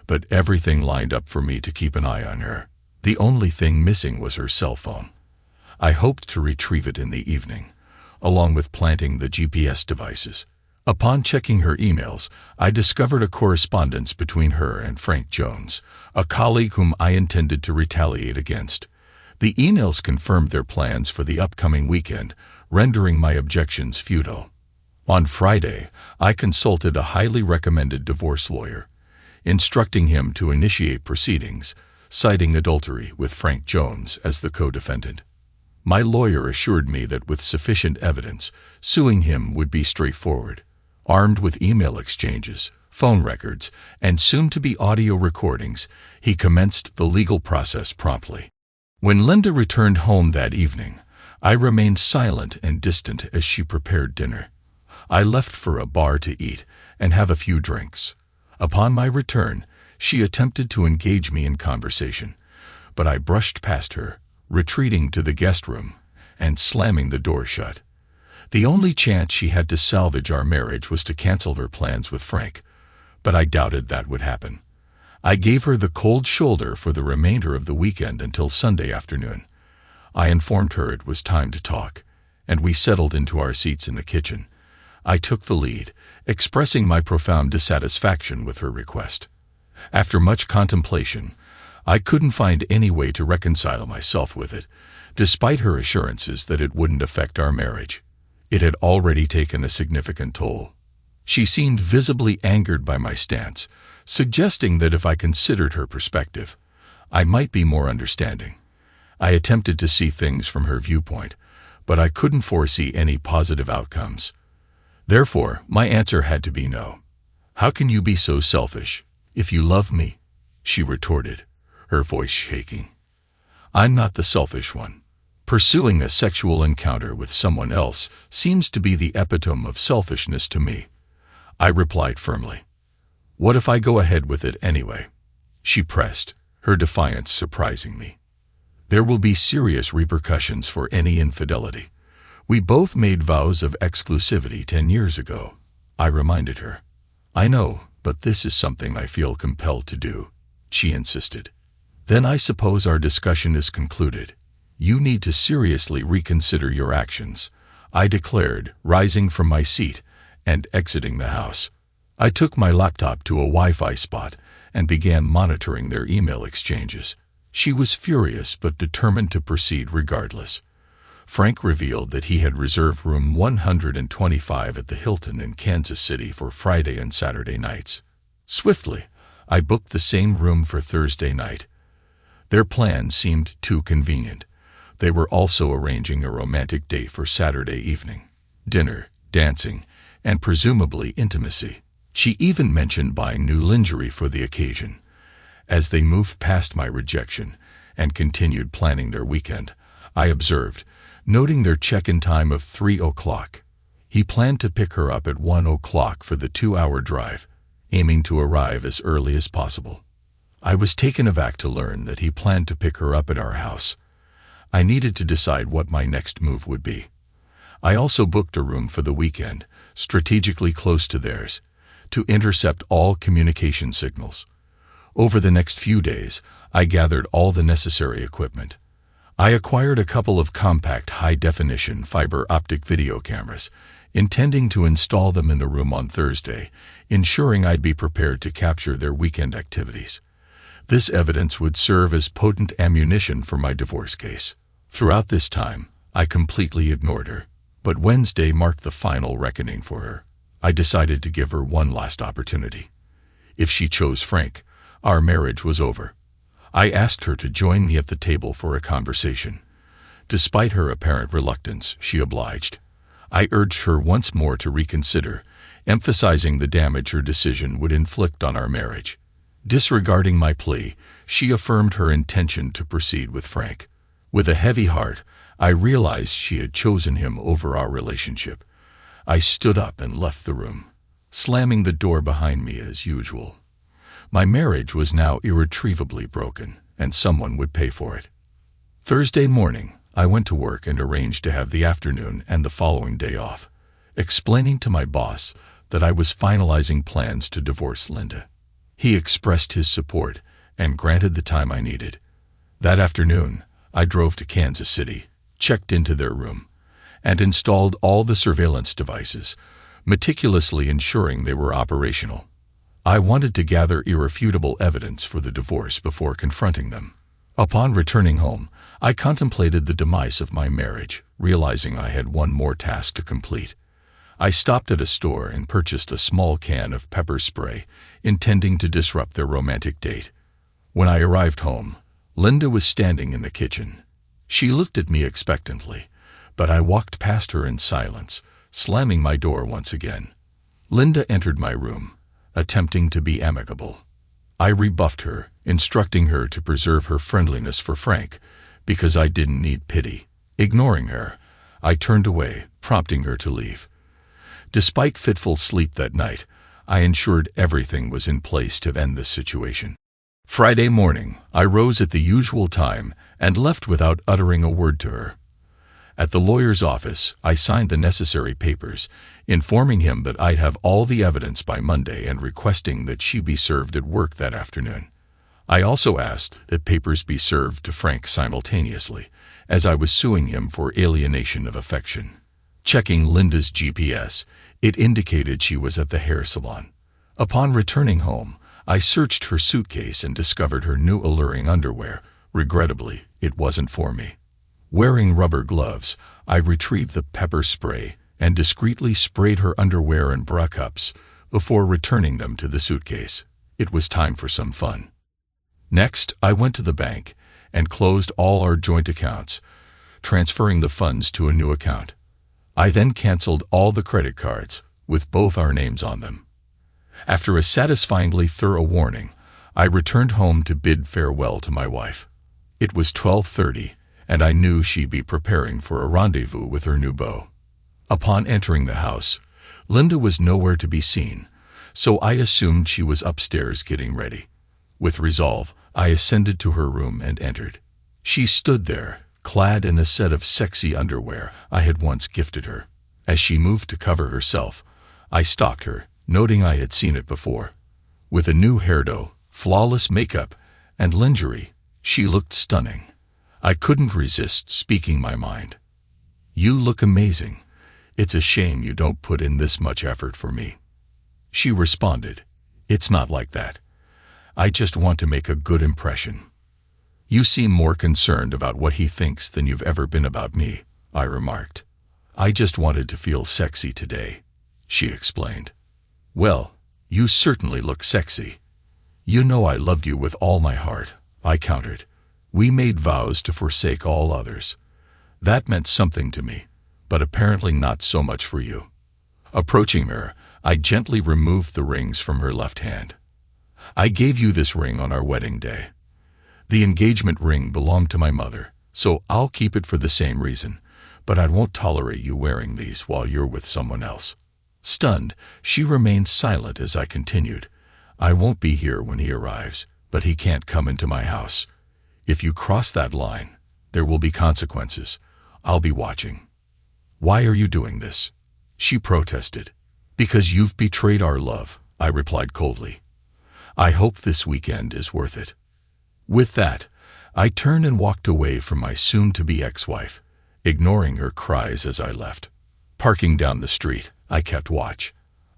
but everything lined up for me to keep an eye on her. The only thing missing was her cell phone. I hoped to retrieve it in the evening, along with planting the GPS devices. Upon checking her emails, I discovered a correspondence between her and Frank Jones, a colleague whom I intended to retaliate against. The emails confirmed their plans for the upcoming weekend, rendering my objections futile. On Friday, I consulted a highly recommended divorce lawyer, instructing him to initiate proceedings, citing adultery with Frank Jones as the co-defendant. My lawyer assured me that with sufficient evidence, suing him would be straightforward. Armed with email exchanges, phone records, and soon-to-be audio recordings, he commenced the legal process promptly. When Linda returned home that evening, I remained silent and distant as she prepared dinner. I left for a bar to eat and have a few drinks. Upon my return, she attempted to engage me in conversation, but I brushed past her, retreating to the guest room and slamming the door shut. The only chance she had to salvage our marriage was to cancel her plans with Frank, but I doubted that would happen. I gave her the cold shoulder for the remainder of the weekend until Sunday afternoon. I informed her it was time to talk, and we settled into our seats in the kitchen. I took the lead, expressing my profound dissatisfaction with her request. After much contemplation, I couldn't find any way to reconcile myself with it, despite her assurances that it wouldn't affect our marriage. It had already taken a significant toll. She seemed visibly angered by my stance, suggesting that if I considered her perspective, I might be more understanding. I attempted to see things from her viewpoint, but I couldn't foresee any positive outcomes. Therefore, my answer had to be no. "How can you be so selfish, if you love me?" she retorted, her voice shaking. "I'm not the selfish one. Pursuing a sexual encounter with someone else seems to be the epitome of selfishness to me," I replied firmly. "What if I go ahead with it anyway?" she pressed, her defiance surprising me. "There will be serious repercussions for any infidelity. We both made vows of exclusivity 10 years ago," I reminded her. "I know, but this is something I feel compelled to do," she insisted. "Then I suppose our discussion is concluded. You need to seriously reconsider your actions," I declared, rising from my seat and exiting the house. I took my laptop to a Wi-Fi spot and began monitoring their email exchanges. She was furious but determined to proceed regardless. Frank revealed that he had reserved room 125 at the Hilton in Kansas City for Friday and Saturday nights. Swiftly, I booked the same room for Thursday night. Their plan seemed too convenient. They were also arranging a romantic date for Saturday evening. Dinner, dancing, and presumably intimacy. She even mentioned buying new lingerie for the occasion. As they moved past my rejection and continued planning their weekend, I observed, noting their check-in time of 3 o'clock. He planned to pick her up at 1 o'clock for the 2-hour drive, aiming to arrive as early as possible. I was taken aback to learn that he planned to pick her up at our house. I needed to decide what my next move would be. I also booked a room for the weekend, strategically close to theirs, to intercept all communication signals. Over the next few days, I gathered all the necessary equipment. I acquired a couple of compact high-definition fiber optic video cameras, intending to install them in the room on Thursday, ensuring I'd be prepared to capture their weekend activities. This evidence would serve as potent ammunition for my divorce case. Throughout this time, I completely ignored her, but Wednesday marked the final reckoning for her. I decided to give her one last opportunity. If she chose Frank, our marriage was over. I asked her to join me at the table for a conversation. Despite her apparent reluctance, she obliged. I urged her once more to reconsider, emphasizing the damage her decision would inflict on our marriage. Disregarding my plea, she affirmed her intention to proceed with Frank. With a heavy heart, I realized she had chosen him over our relationship. I stood up and left the room, slamming the door behind me as usual. My marriage was now irretrievably broken, and someone would pay for it. Thursday morning, I went to work and arranged to have the afternoon and the following day off, explaining to my boss that I was finalizing plans to divorce Linda. He expressed his support and granted the time I needed. That afternoon, I drove to Kansas City, checked into their room, and installed all the surveillance devices, meticulously ensuring they were operational. I wanted to gather irrefutable evidence for the divorce before confronting them. Upon returning home, I contemplated the demise of my marriage, realizing I had one more task to complete. I stopped at a store and purchased a small can of pepper spray, intending to disrupt their romantic date. When I arrived home, Linda was standing in the kitchen. She looked at me expectantly, but I walked past her in silence, slamming my door once again. Linda entered my room, attempting to be amicable. I rebuffed her, instructing her to preserve her friendliness for Frank, because I didn't need pity. Ignoring her, I turned away, prompting her to leave. Despite fitful sleep that night, I ensured everything was in place to end this situation. Friday morning, I rose at the usual time and left without uttering a word to her. At the lawyer's office, I signed the necessary papers, informing him that I'd have all the evidence by Monday and requesting that she be served at work that afternoon. I also asked that papers be served to Frank simultaneously, as I was suing him for alienation of affection. Checking Linda's GPS, it indicated she was at the hair salon. Upon returning home, I searched her suitcase and discovered her new alluring underwear. Regrettably, it wasn't for me. Wearing rubber gloves, I retrieved the pepper spray and discreetly sprayed her underwear and bra cups before returning them to the suitcase. It was time for some fun. Next, I went to the bank and closed all our joint accounts, transferring the funds to a new account. I then canceled all the credit cards, with both our names on them. After a satisfyingly thorough warning, I returned home to bid farewell to my wife. It was 12:30, and I knew she'd be preparing for a rendezvous with her new beau. Upon entering the house, Linda was nowhere to be seen, so I assumed she was upstairs getting ready. With resolve, I ascended to her room and entered. She stood there, clad in a set of sexy underwear I had once gifted her. As she moved to cover herself, I stalked her, noting I had seen it before. With a new hairdo, flawless makeup, and lingerie, she looked stunning. I couldn't resist speaking my mind. "You look amazing. It's a shame you don't put in this much effort for me." She responded, "It's not like that. I just want to make a good impression." "You seem more concerned about what he thinks than you've ever been about me," I remarked. "I just wanted to feel sexy today," she explained. "Well, you certainly look sexy. You know I loved you with all my heart," I countered. "We made vows to forsake all others. That meant something to me, but apparently not so much for you." Approaching her, I gently removed the rings from her left hand. "I gave you this ring on our wedding day. The engagement ring belonged to my mother, so I'll keep it for the same reason, but I won't tolerate you wearing these while you're with someone else." Stunned, she remained silent as I continued. "I won't be here when he arrives, but he can't come into my house. If you cross that line, there will be consequences. I'll be watching." "Why are you doing this?" she protested. "Because you've betrayed our love," I replied coldly. "I hope this weekend is worth it." With that, I turned and walked away from my soon-to-be ex-wife, ignoring her cries as I left. Parking down the street, I kept watch.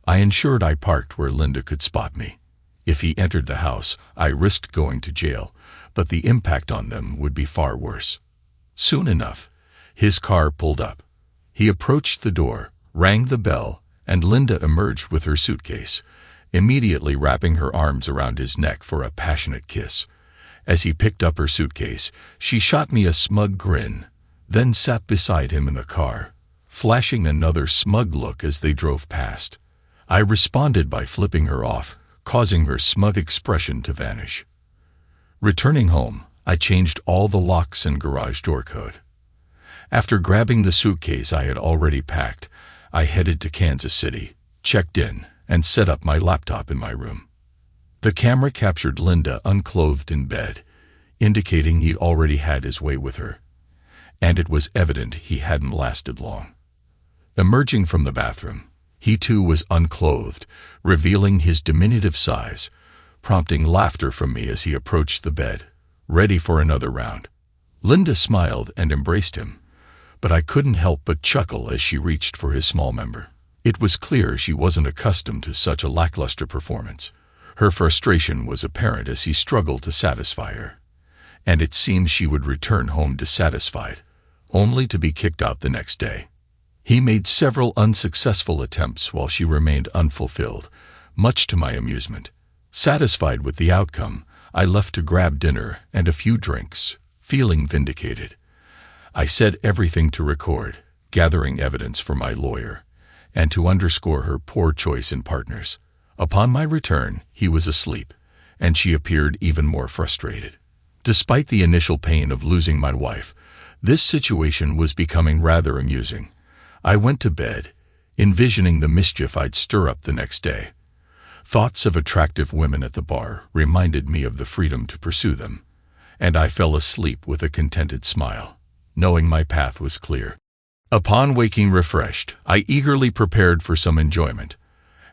I ensured I parked where Linda could spot me. If he entered the house, I risked going to jail, but the impact on them would be far worse. Soon enough, his car pulled up. He approached the door, rang the bell, and Linda emerged with her suitcase, immediately wrapping her arms around his neck for a passionate kiss. As he picked up her suitcase, she shot me a smug grin, then sat beside him in the car, flashing another smug look as they drove past. I responded by flipping her off, causing her smug expression to vanish. Returning home, I changed all the locks and garage door code. After grabbing the suitcase I had already packed, I headed to Kansas City, checked in, and set up my laptop in my room. The camera captured Linda unclothed in bed, indicating he'd already had his way with her, and it was evident he hadn't lasted long. Emerging from the bathroom, he too was unclothed, revealing his diminutive size, prompting laughter from me as he approached the bed, ready for another round. Linda smiled and embraced him, but I couldn't help but chuckle as she reached for his small member. It was clear she wasn't accustomed to such a lackluster performance. Her frustration was apparent as he struggled to satisfy her, and it seemed she would return home dissatisfied, only to be kicked out the next day. He made several unsuccessful attempts while she remained unfulfilled, much to my amusement. Satisfied with the outcome, I left to grab dinner and a few drinks, feeling vindicated. I said everything to record, gathering evidence for my lawyer, and to underscore her poor choice in partners. Upon my return, he was asleep, and she appeared even more frustrated. Despite the initial pain of losing my wife, this situation was becoming rather amusing. I went to bed, envisioning the mischief I'd stir up the next day. Thoughts of attractive women at the bar reminded me of the freedom to pursue them, and I fell asleep with a contented smile, knowing my path was clear. Upon waking refreshed, I eagerly prepared for some enjoyment.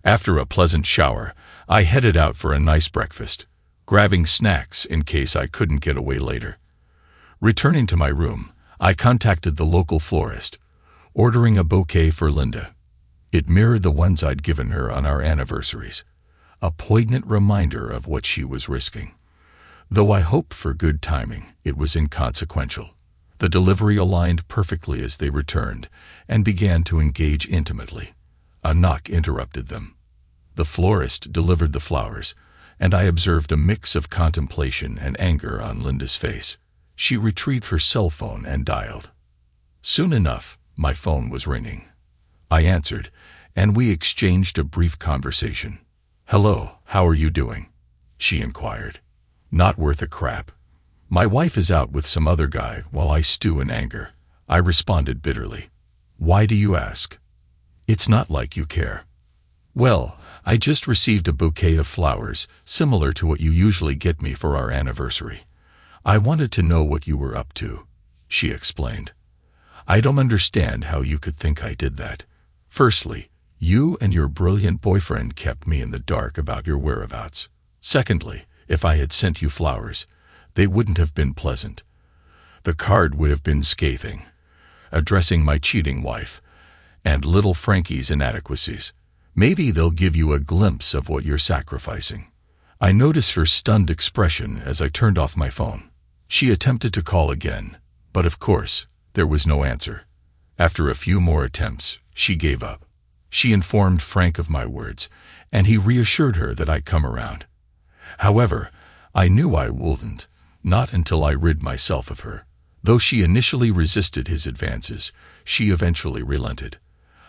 After a pleasant shower, I headed out for a nice breakfast, grabbing snacks in case I couldn't get away later. Returning to my room, I contacted the local florist, ordering a bouquet for Linda. It mirrored the ones I'd given her on our anniversaries, a poignant reminder of what she was risking. Though I hoped for good timing, it was inconsequential. The delivery aligned perfectly as they returned and began to engage intimately. A knock interrupted them. The florist delivered the flowers, and I observed a mix of contemplation and anger on Linda's face. She retrieved her cell phone and dialed. Soon enough, my phone was ringing. I answered, and we exchanged a brief conversation. "Hello, how are you doing?" she inquired. "Not worth a crap. My wife is out with some other guy while I stew in anger," I responded bitterly. "Why do you ask? It's not like you care." "Well, I just received a bouquet of flowers, similar to what you usually get me for our anniversary. I wanted to know what you were up to," she explained. "I don't understand how you could think I did that. Firstly, you and your brilliant boyfriend kept me in the dark about your whereabouts. Secondly, if I had sent you flowers, they wouldn't have been pleasant. The card would have been scathing, addressing my cheating wife and little Frankie's inadequacies. Maybe they'll give you a glimpse of what you're sacrificing." I noticed her stunned expression as I turned off my phone. She attempted to call again, but of course, there was no answer. After a few more attempts, she gave up. She informed Frank of my words, and he reassured her that I'd come around. However, I knew I wouldn't, not until I rid myself of her. Though she initially resisted his advances, she eventually relented.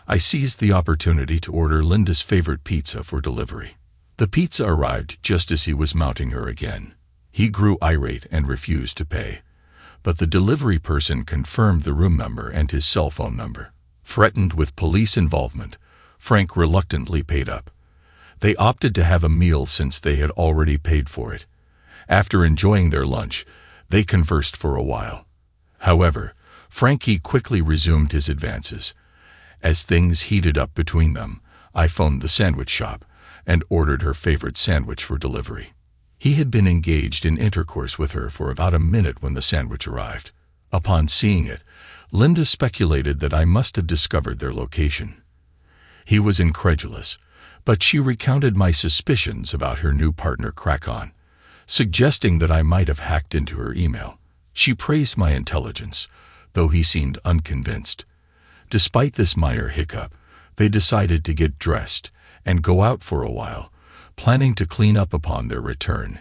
I seized the opportunity to order Linda's favorite pizza for delivery. The pizza arrived just as he was mounting her again. He grew irate and refused to pay, but the delivery person confirmed the room number and his cell phone number. Threatened with police involvement, Frank reluctantly paid up. They opted to have a meal since they had already paid for it. After enjoying their lunch, they conversed for a while. However, Frankie quickly resumed his advances. As things heated up between them, I phoned the sandwich shop and ordered her favorite sandwich for delivery. He had been engaged in intercourse with her for about a minute when the sandwich arrived. Upon seeing it, Linda speculated that I must have discovered their location. He was incredulous, but she recounted my suspicions about her new partner Crack-On, suggesting that I might have hacked into her email. She praised my intelligence, though he seemed unconvinced. Despite this minor hiccup, they decided to get dressed and go out for a while, planning to clean up upon their return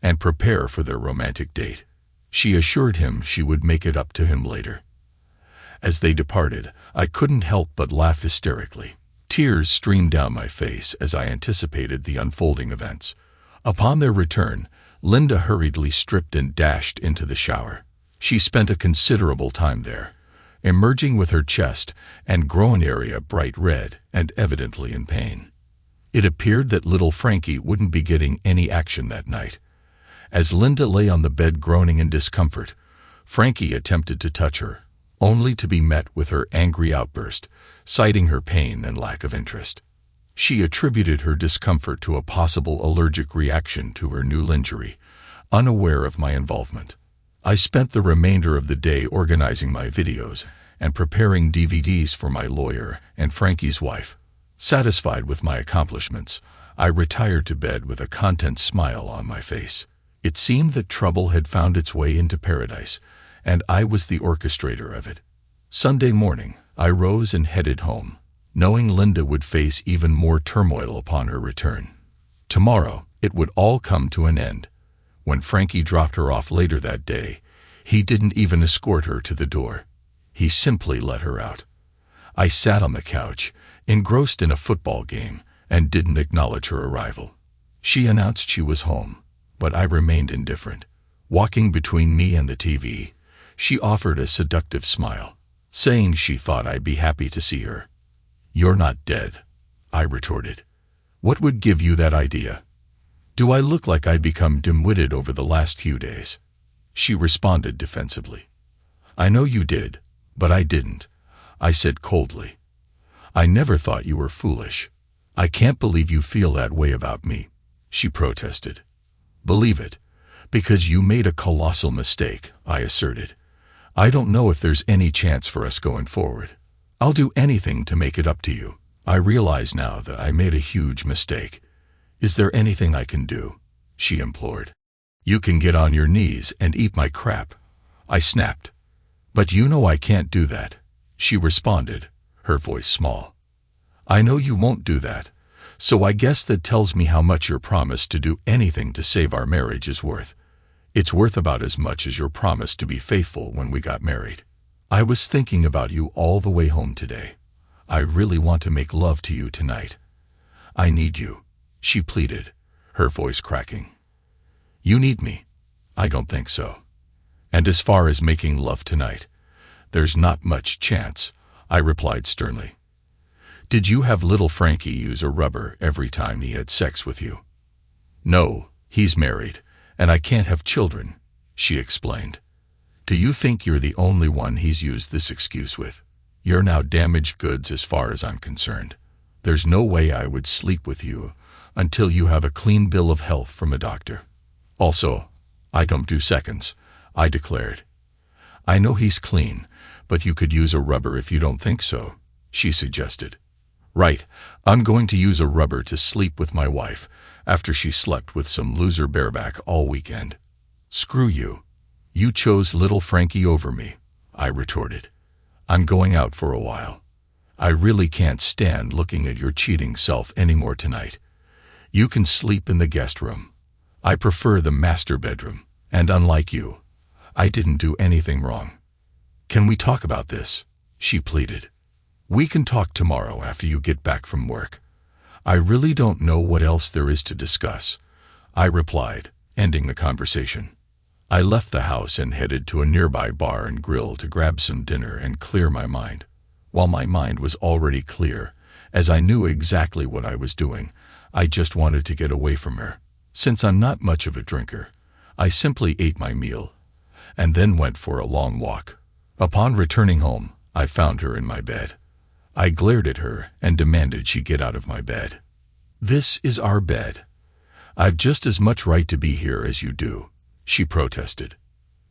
and prepare for their romantic date. She assured him she would make it up to him later. As they departed, I couldn't help but laugh hysterically. Tears streamed down my face as I anticipated the unfolding events. Upon their return, Linda hurriedly stripped and dashed into the shower. She spent a considerable time there, emerging with her chest and groin area bright red and evidently in pain. It appeared that little Frankie wouldn't be getting any action that night. As Linda lay on the bed groaning in discomfort, Frankie attempted to touch her, only to be met with her angry outburst, citing her pain and lack of interest. She attributed her discomfort to a possible allergic reaction to her new lingerie, unaware of my involvement. I spent the remainder of the day organizing my videos and preparing DVDs for my lawyer and Frankie's wife. Satisfied with my accomplishments, I retired to bed with a content smile on my face. It seemed that trouble had found its way into paradise, and I was the orchestrator of it. Sunday morning, I rose and headed home, knowing Linda would face even more turmoil upon her return. Tomorrow, it would all come to an end. When Frankie dropped her off later that day, he didn't even escort her to the door. He simply let her out. I sat on the couch, engrossed in a football game, and didn't acknowledge her arrival. She announced she was home, but I remained indifferent. Walking between me and the TV, she offered a seductive smile, saying she thought I'd be happy to see her. "You're not dead," I retorted. "What would give you that idea? Do I look like I'd become dim-witted over the last few days?" She responded defensively. "I know you did, but I didn't," I said coldly. "I never thought you were foolish." "I can't believe you feel that way about me," she protested. "Believe it, because you made a colossal mistake," I asserted. "I don't know if there's any chance for us going forward. I'll do anything to make it up to you. I realize now that I made a huge mistake. Is there anything I can do?" she implored. "You can get on your knees and eat my crap," I snapped. "But you know I can't do that," she responded, her voice small. "I know you won't do that, so I guess that tells me how much your promise to do anything to save our marriage is worth. It's worth about as much as your promise to be faithful when we got married. I was thinking about you all the way home today. I really want to make love to you tonight. I need you," she pleaded, her voice cracking. "You need me? I don't think so. And as far as making love tonight, there's not much chance," I replied sternly. "Did you have little Frankie use a rubber every time he had sex with you?" "No, he's married, and I can't have children," she explained. "Do you think you're the only one he's used this excuse with? You're now damaged goods as far as I'm concerned. There's no way I would sleep with you until you have a clean bill of health from a doctor. Also, I don't do seconds," I declared. "I know he's clean, but you could use a rubber if you don't think so," she suggested. "Right, I'm going to use a rubber to sleep with my wife after she slept with some loser bareback all weekend." "Screw you. You chose little Frankie over me," I retorted. "I'm going out for a while. I really can't stand looking at your cheating self anymore tonight. You can sleep in the guest room. I prefer the master bedroom, and unlike you, I didn't do anything wrong." "Can we talk about this?" she pleaded. "We can talk tomorrow after you get back from work. I really don't know what else there is to discuss," I replied, ending the conversation. I left the house and headed to a nearby bar and grill to grab some dinner and clear my mind. While my mind was already clear, as I knew exactly what I was doing, I just wanted to get away from her. Since I'm not much of a drinker, I simply ate my meal and then went for a long walk. Upon returning home, I found her in my bed. I glared at her and demanded she get out of my bed. "This is our bed. I've just as much right to be here as you do," she protested.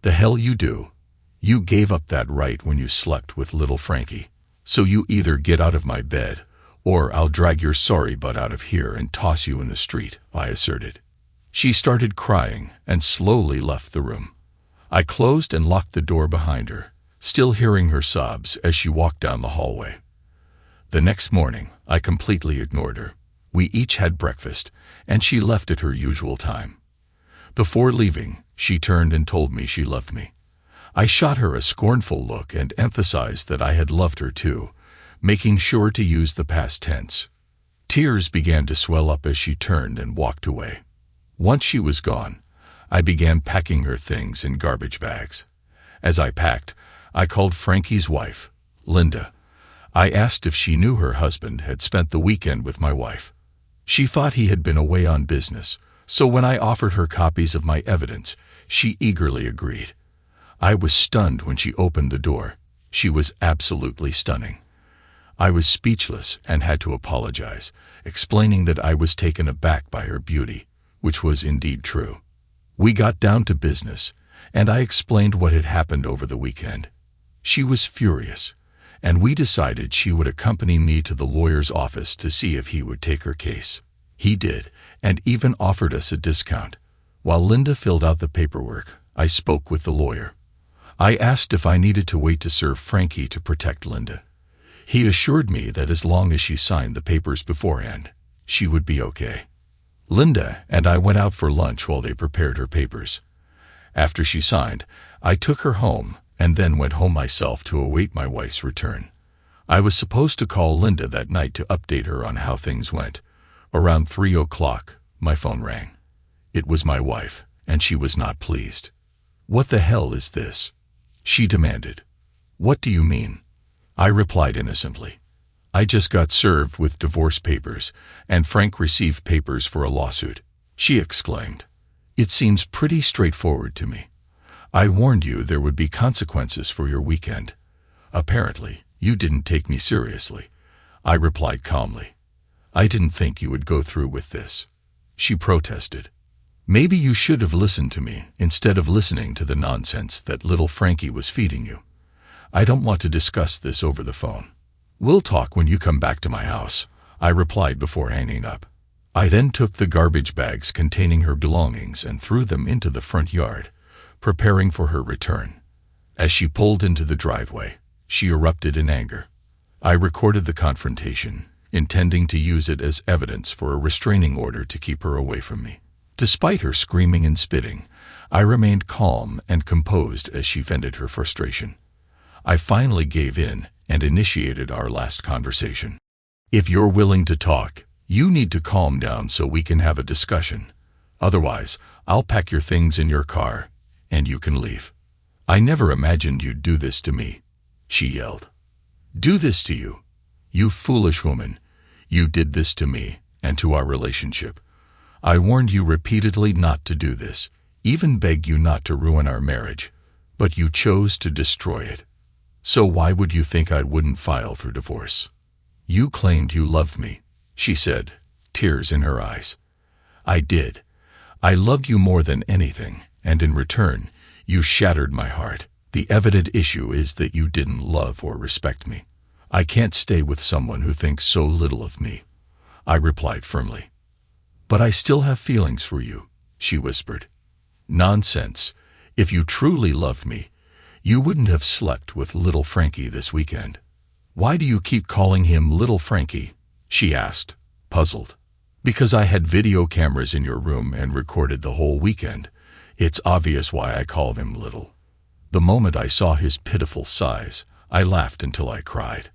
"The hell you do? You gave up that right when you slept with little Frankie. So you either get out of my bed, or I'll drag your sorry butt out of here and toss you in the street," I asserted. She started crying and slowly left the room. I closed and locked the door behind her, still hearing her sobs as she walked down the hallway. The next morning, I completely ignored her. We each had breakfast, and she left at her usual time. Before leaving, she turned and told me she loved me. I shot her a scornful look and emphasized that I had loved her too, making sure to use the past tense. Tears began to swell up as she turned and walked away. Once she was gone, I began packing her things in garbage bags. As I packed, I called Frankie's wife, Linda. I asked if she knew her husband had spent the weekend with my wife. She thought he had been away on business, so when I offered her copies of my evidence, she eagerly agreed. I was stunned when she opened the door. She was absolutely stunning. I was speechless and had to apologize, explaining that I was taken aback by her beauty, which was indeed true. We got down to business, and I explained what had happened over the weekend. She was furious, and we decided she would accompany me to the lawyer's office to see if he would take her case. He did, and even offered us a discount. While Linda filled out the paperwork, I spoke with the lawyer. I asked if I needed to wait to serve Frankie to protect Linda. He assured me that as long as she signed the papers beforehand, she would be okay. Linda and I went out for lunch while they prepared her papers. After she signed, I took her home and then went home myself to await my wife's return. I was supposed to call Linda that night to update her on how things went, Around 3 o'clock, my phone rang. It was my wife, and she was not pleased. "What the hell is this?" she demanded. "What do you mean?" I replied innocently. "I just got served with divorce papers, and Frank received papers for a lawsuit," she exclaimed. "It seems pretty straightforward to me. I warned you there would be consequences for your weekend. Apparently, you didn't take me seriously," I replied calmly. "I didn't think you would go through with this," she protested. "Maybe you should have listened to me instead of listening to the nonsense that little Frankie was feeding you. I don't want to discuss this over the phone. We'll talk when you come back to my house," I replied before hanging up. I then took the garbage bags containing her belongings and threw them into the front yard, preparing for her return. As she pulled into the driveway, she erupted in anger. I recorded the confrontation, intending to use it as evidence for a restraining order to keep her away from me. Despite her screaming and spitting, I remained calm and composed as she vented her frustration. I finally gave in and initiated our last conversation. "If you're willing to talk, you need to calm down so we can have a discussion. Otherwise, I'll pack your things in your car, and you can leave." "I never imagined you'd do this to me," she yelled. "Do this to you? You foolish woman. You did this to me and to our relationship. I warned you repeatedly not to do this, even begged you not to ruin our marriage, but you chose to destroy it. So why would you think I wouldn't file for divorce? You claimed you loved me," she said, tears in her eyes. "I did. I loved you more than anything, and in return, you shattered my heart. The evident issue is that you didn't love or respect me. I can't stay with someone who thinks so little of me," I replied firmly. "But I still have feelings for you," she whispered. "Nonsense. If you truly loved me, you wouldn't have slept with little Frankie this weekend." "Why do you keep calling him little Frankie?" she asked, puzzled. "Because I had video cameras in your room and recorded the whole weekend. It's obvious why I call him little." The moment I saw his pitiful size, I laughed until I cried.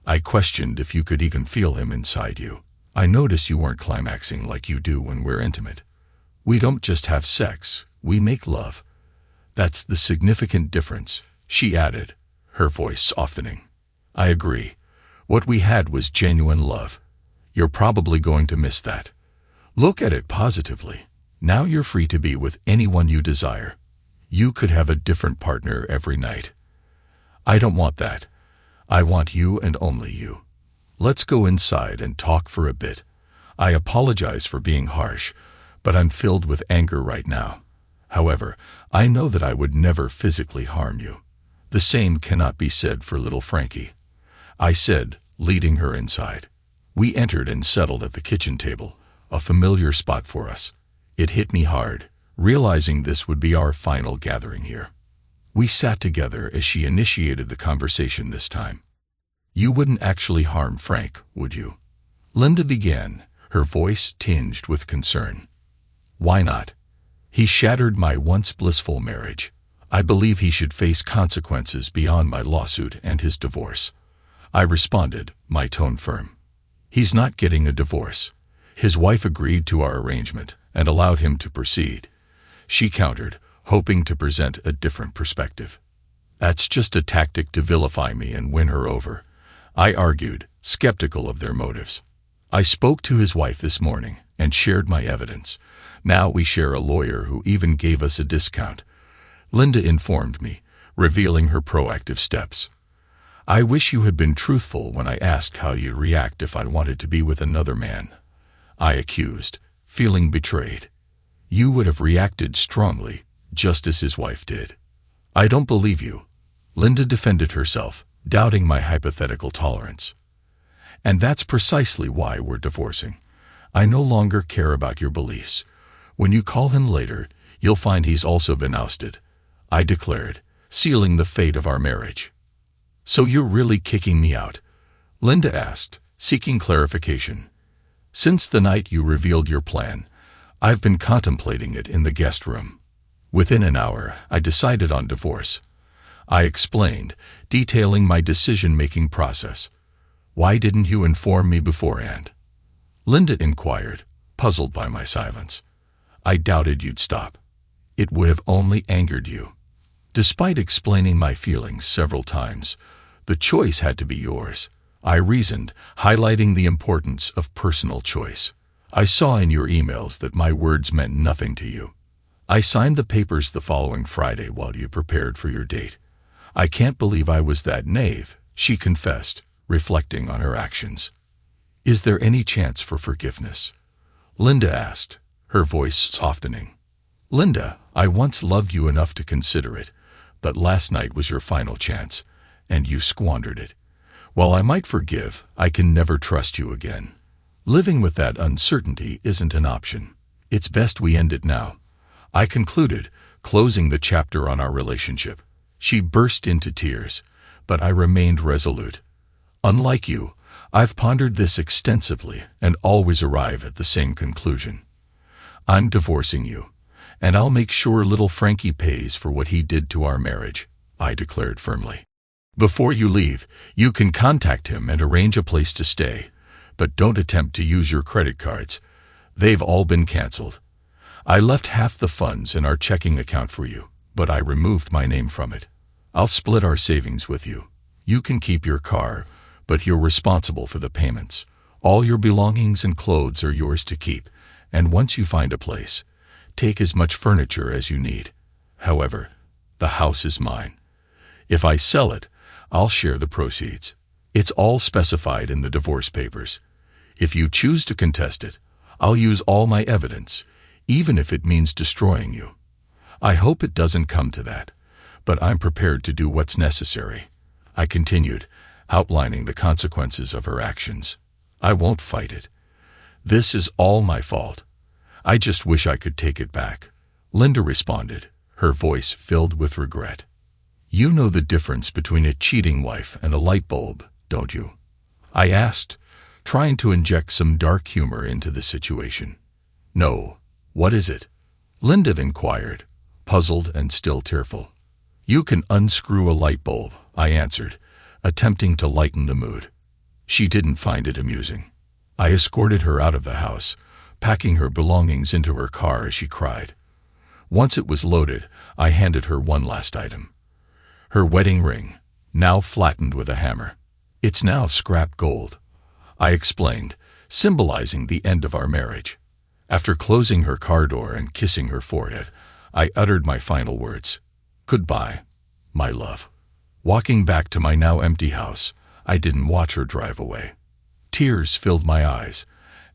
"I questioned if you could even feel him inside you. I noticed you weren't climaxing like you do when we're intimate. We don't just have sex, we make love. That's the significant difference," she added, her voice softening. "I agree. What we had was genuine love. You're probably going to miss that. Look at it positively. Now you're free to be with anyone you desire. You could have a different partner every night." "I don't want that. I want you and only you. Let's go inside and talk for a bit. I apologize for being harsh, but I'm filled with anger right now. However, I know that I would never physically harm you. The same cannot be said for little Frankie," I said, leading her inside. We entered and settled at the kitchen table, a familiar spot for us. It hit me hard, realizing this would be our final gathering here. We sat together as she initiated the conversation this time. "You wouldn't actually harm Frank, would you?" Linda began, her voice tinged with concern. "Why not? He shattered my once blissful marriage. I believe he should face consequences beyond my lawsuit and his divorce," I responded, my tone firm. "He's not getting a divorce. His wife agreed to our arrangement and allowed him to proceed," she countered, hoping to present a different perspective. "That's just a tactic to vilify me and win her over," I argued, skeptical of their motives. "I spoke to his wife this morning and shared my evidence. Now we share a lawyer who even gave us a discount," Linda informed me, revealing her proactive steps. "I wish you had been truthful when I asked how you'd react if I wanted to be with another man," I accused, feeling betrayed. "You would have reacted strongly, just as his wife did." "I don't believe you," Linda defended herself, doubting my hypothetical tolerance. "And that's precisely why we're divorcing. I no longer care about your beliefs. When you call him later, you'll find he's also been ousted," I declared, sealing the fate of our marriage. "So you're really kicking me out?" Linda asked, seeking clarification. "Since the night you revealed your plan, I've been contemplating it in the guest room. Within an hour, I decided on divorce," I explained, detailing my decision-making process. "Why didn't you inform me beforehand?" Linda inquired, puzzled by my silence. I doubted you'd stop. It would have only angered you. Despite explaining my feelings several times, the choice had to be yours. I reasoned, highlighting the importance of personal choice. I saw in your emails that my words meant nothing to you. I signed the papers the following Friday while you prepared for your date. I can't believe I was that naive, she confessed, reflecting on her actions. Is there any chance for forgiveness? Linda asked, her voice softening. Linda, I once loved you enough to consider it, but last night was your final chance, and you squandered it. While I might forgive, I can never trust you again. Living with that uncertainty isn't an option. It's best we end it now, I concluded, closing the chapter on our relationship. She burst into tears, but I remained resolute. Unlike you, I've pondered this extensively and always arrive at the same conclusion. I'm divorcing you, and I'll make sure little Frankie pays for what he did to our marriage, I declared firmly. Before you leave, you can contact him and arrange a place to stay, but don't attempt to use your credit cards. They've all been canceled. I left half the funds in our checking account for you, but I removed my name from it. I'll split our savings with you. You can keep your car, but you're responsible for the payments. All your belongings and clothes are yours to keep, and once you find a place, take as much furniture as you need. However, the house is mine. If I sell it, I'll share the proceeds. It's all specified in the divorce papers. If you choose to contest it, I'll use all my evidence, even if it means destroying you. I hope it doesn't come to that, but I'm prepared to do what's necessary, I continued, outlining the consequences of her actions. I won't fight it. This is all my fault. I just wish I could take it back. Linda responded, her voice filled with regret. You know the difference between a cheating wife and a light bulb, don't you? I asked, trying to inject some dark humor into the situation. No, what is it? Linda inquired, puzzled and still tearful. You can unscrew a light bulb, I answered, attempting to lighten the mood. She didn't find it amusing. I escorted her out of the house, packing her belongings into her car as she cried. Once it was loaded, I handed her one last item. Her wedding ring, now flattened with a hammer. It's now scrap gold, I explained, symbolizing the end of our marriage. After closing her car door and kissing her forehead, I uttered my final words. Goodbye, my love. Walking back to my now empty house, I didn't watch her drive away. Tears filled my eyes,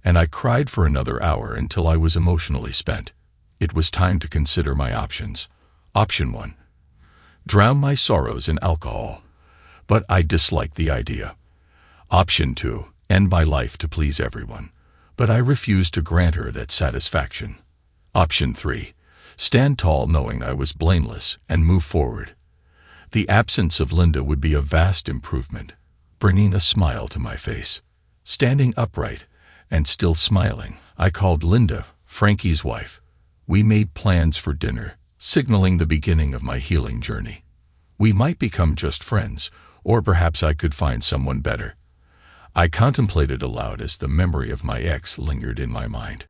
and I cried for another hour until I was emotionally spent. It was time to consider my options. Option 1. Drown my sorrows in alcohol, but I disliked the idea. Option 2. End my life to please everyone, but I refused to grant her that satisfaction. Option 3. Stand tall knowing I was blameless and move forward. The absence of Linda would be a vast improvement, bringing a smile to my face. Standing upright and still smiling, I called Linda, Frankie's wife. We made plans for dinner, signaling the beginning of my healing journey. We might become just friends, or perhaps I could find someone better. I contemplated aloud as the memory of my ex lingered in my mind.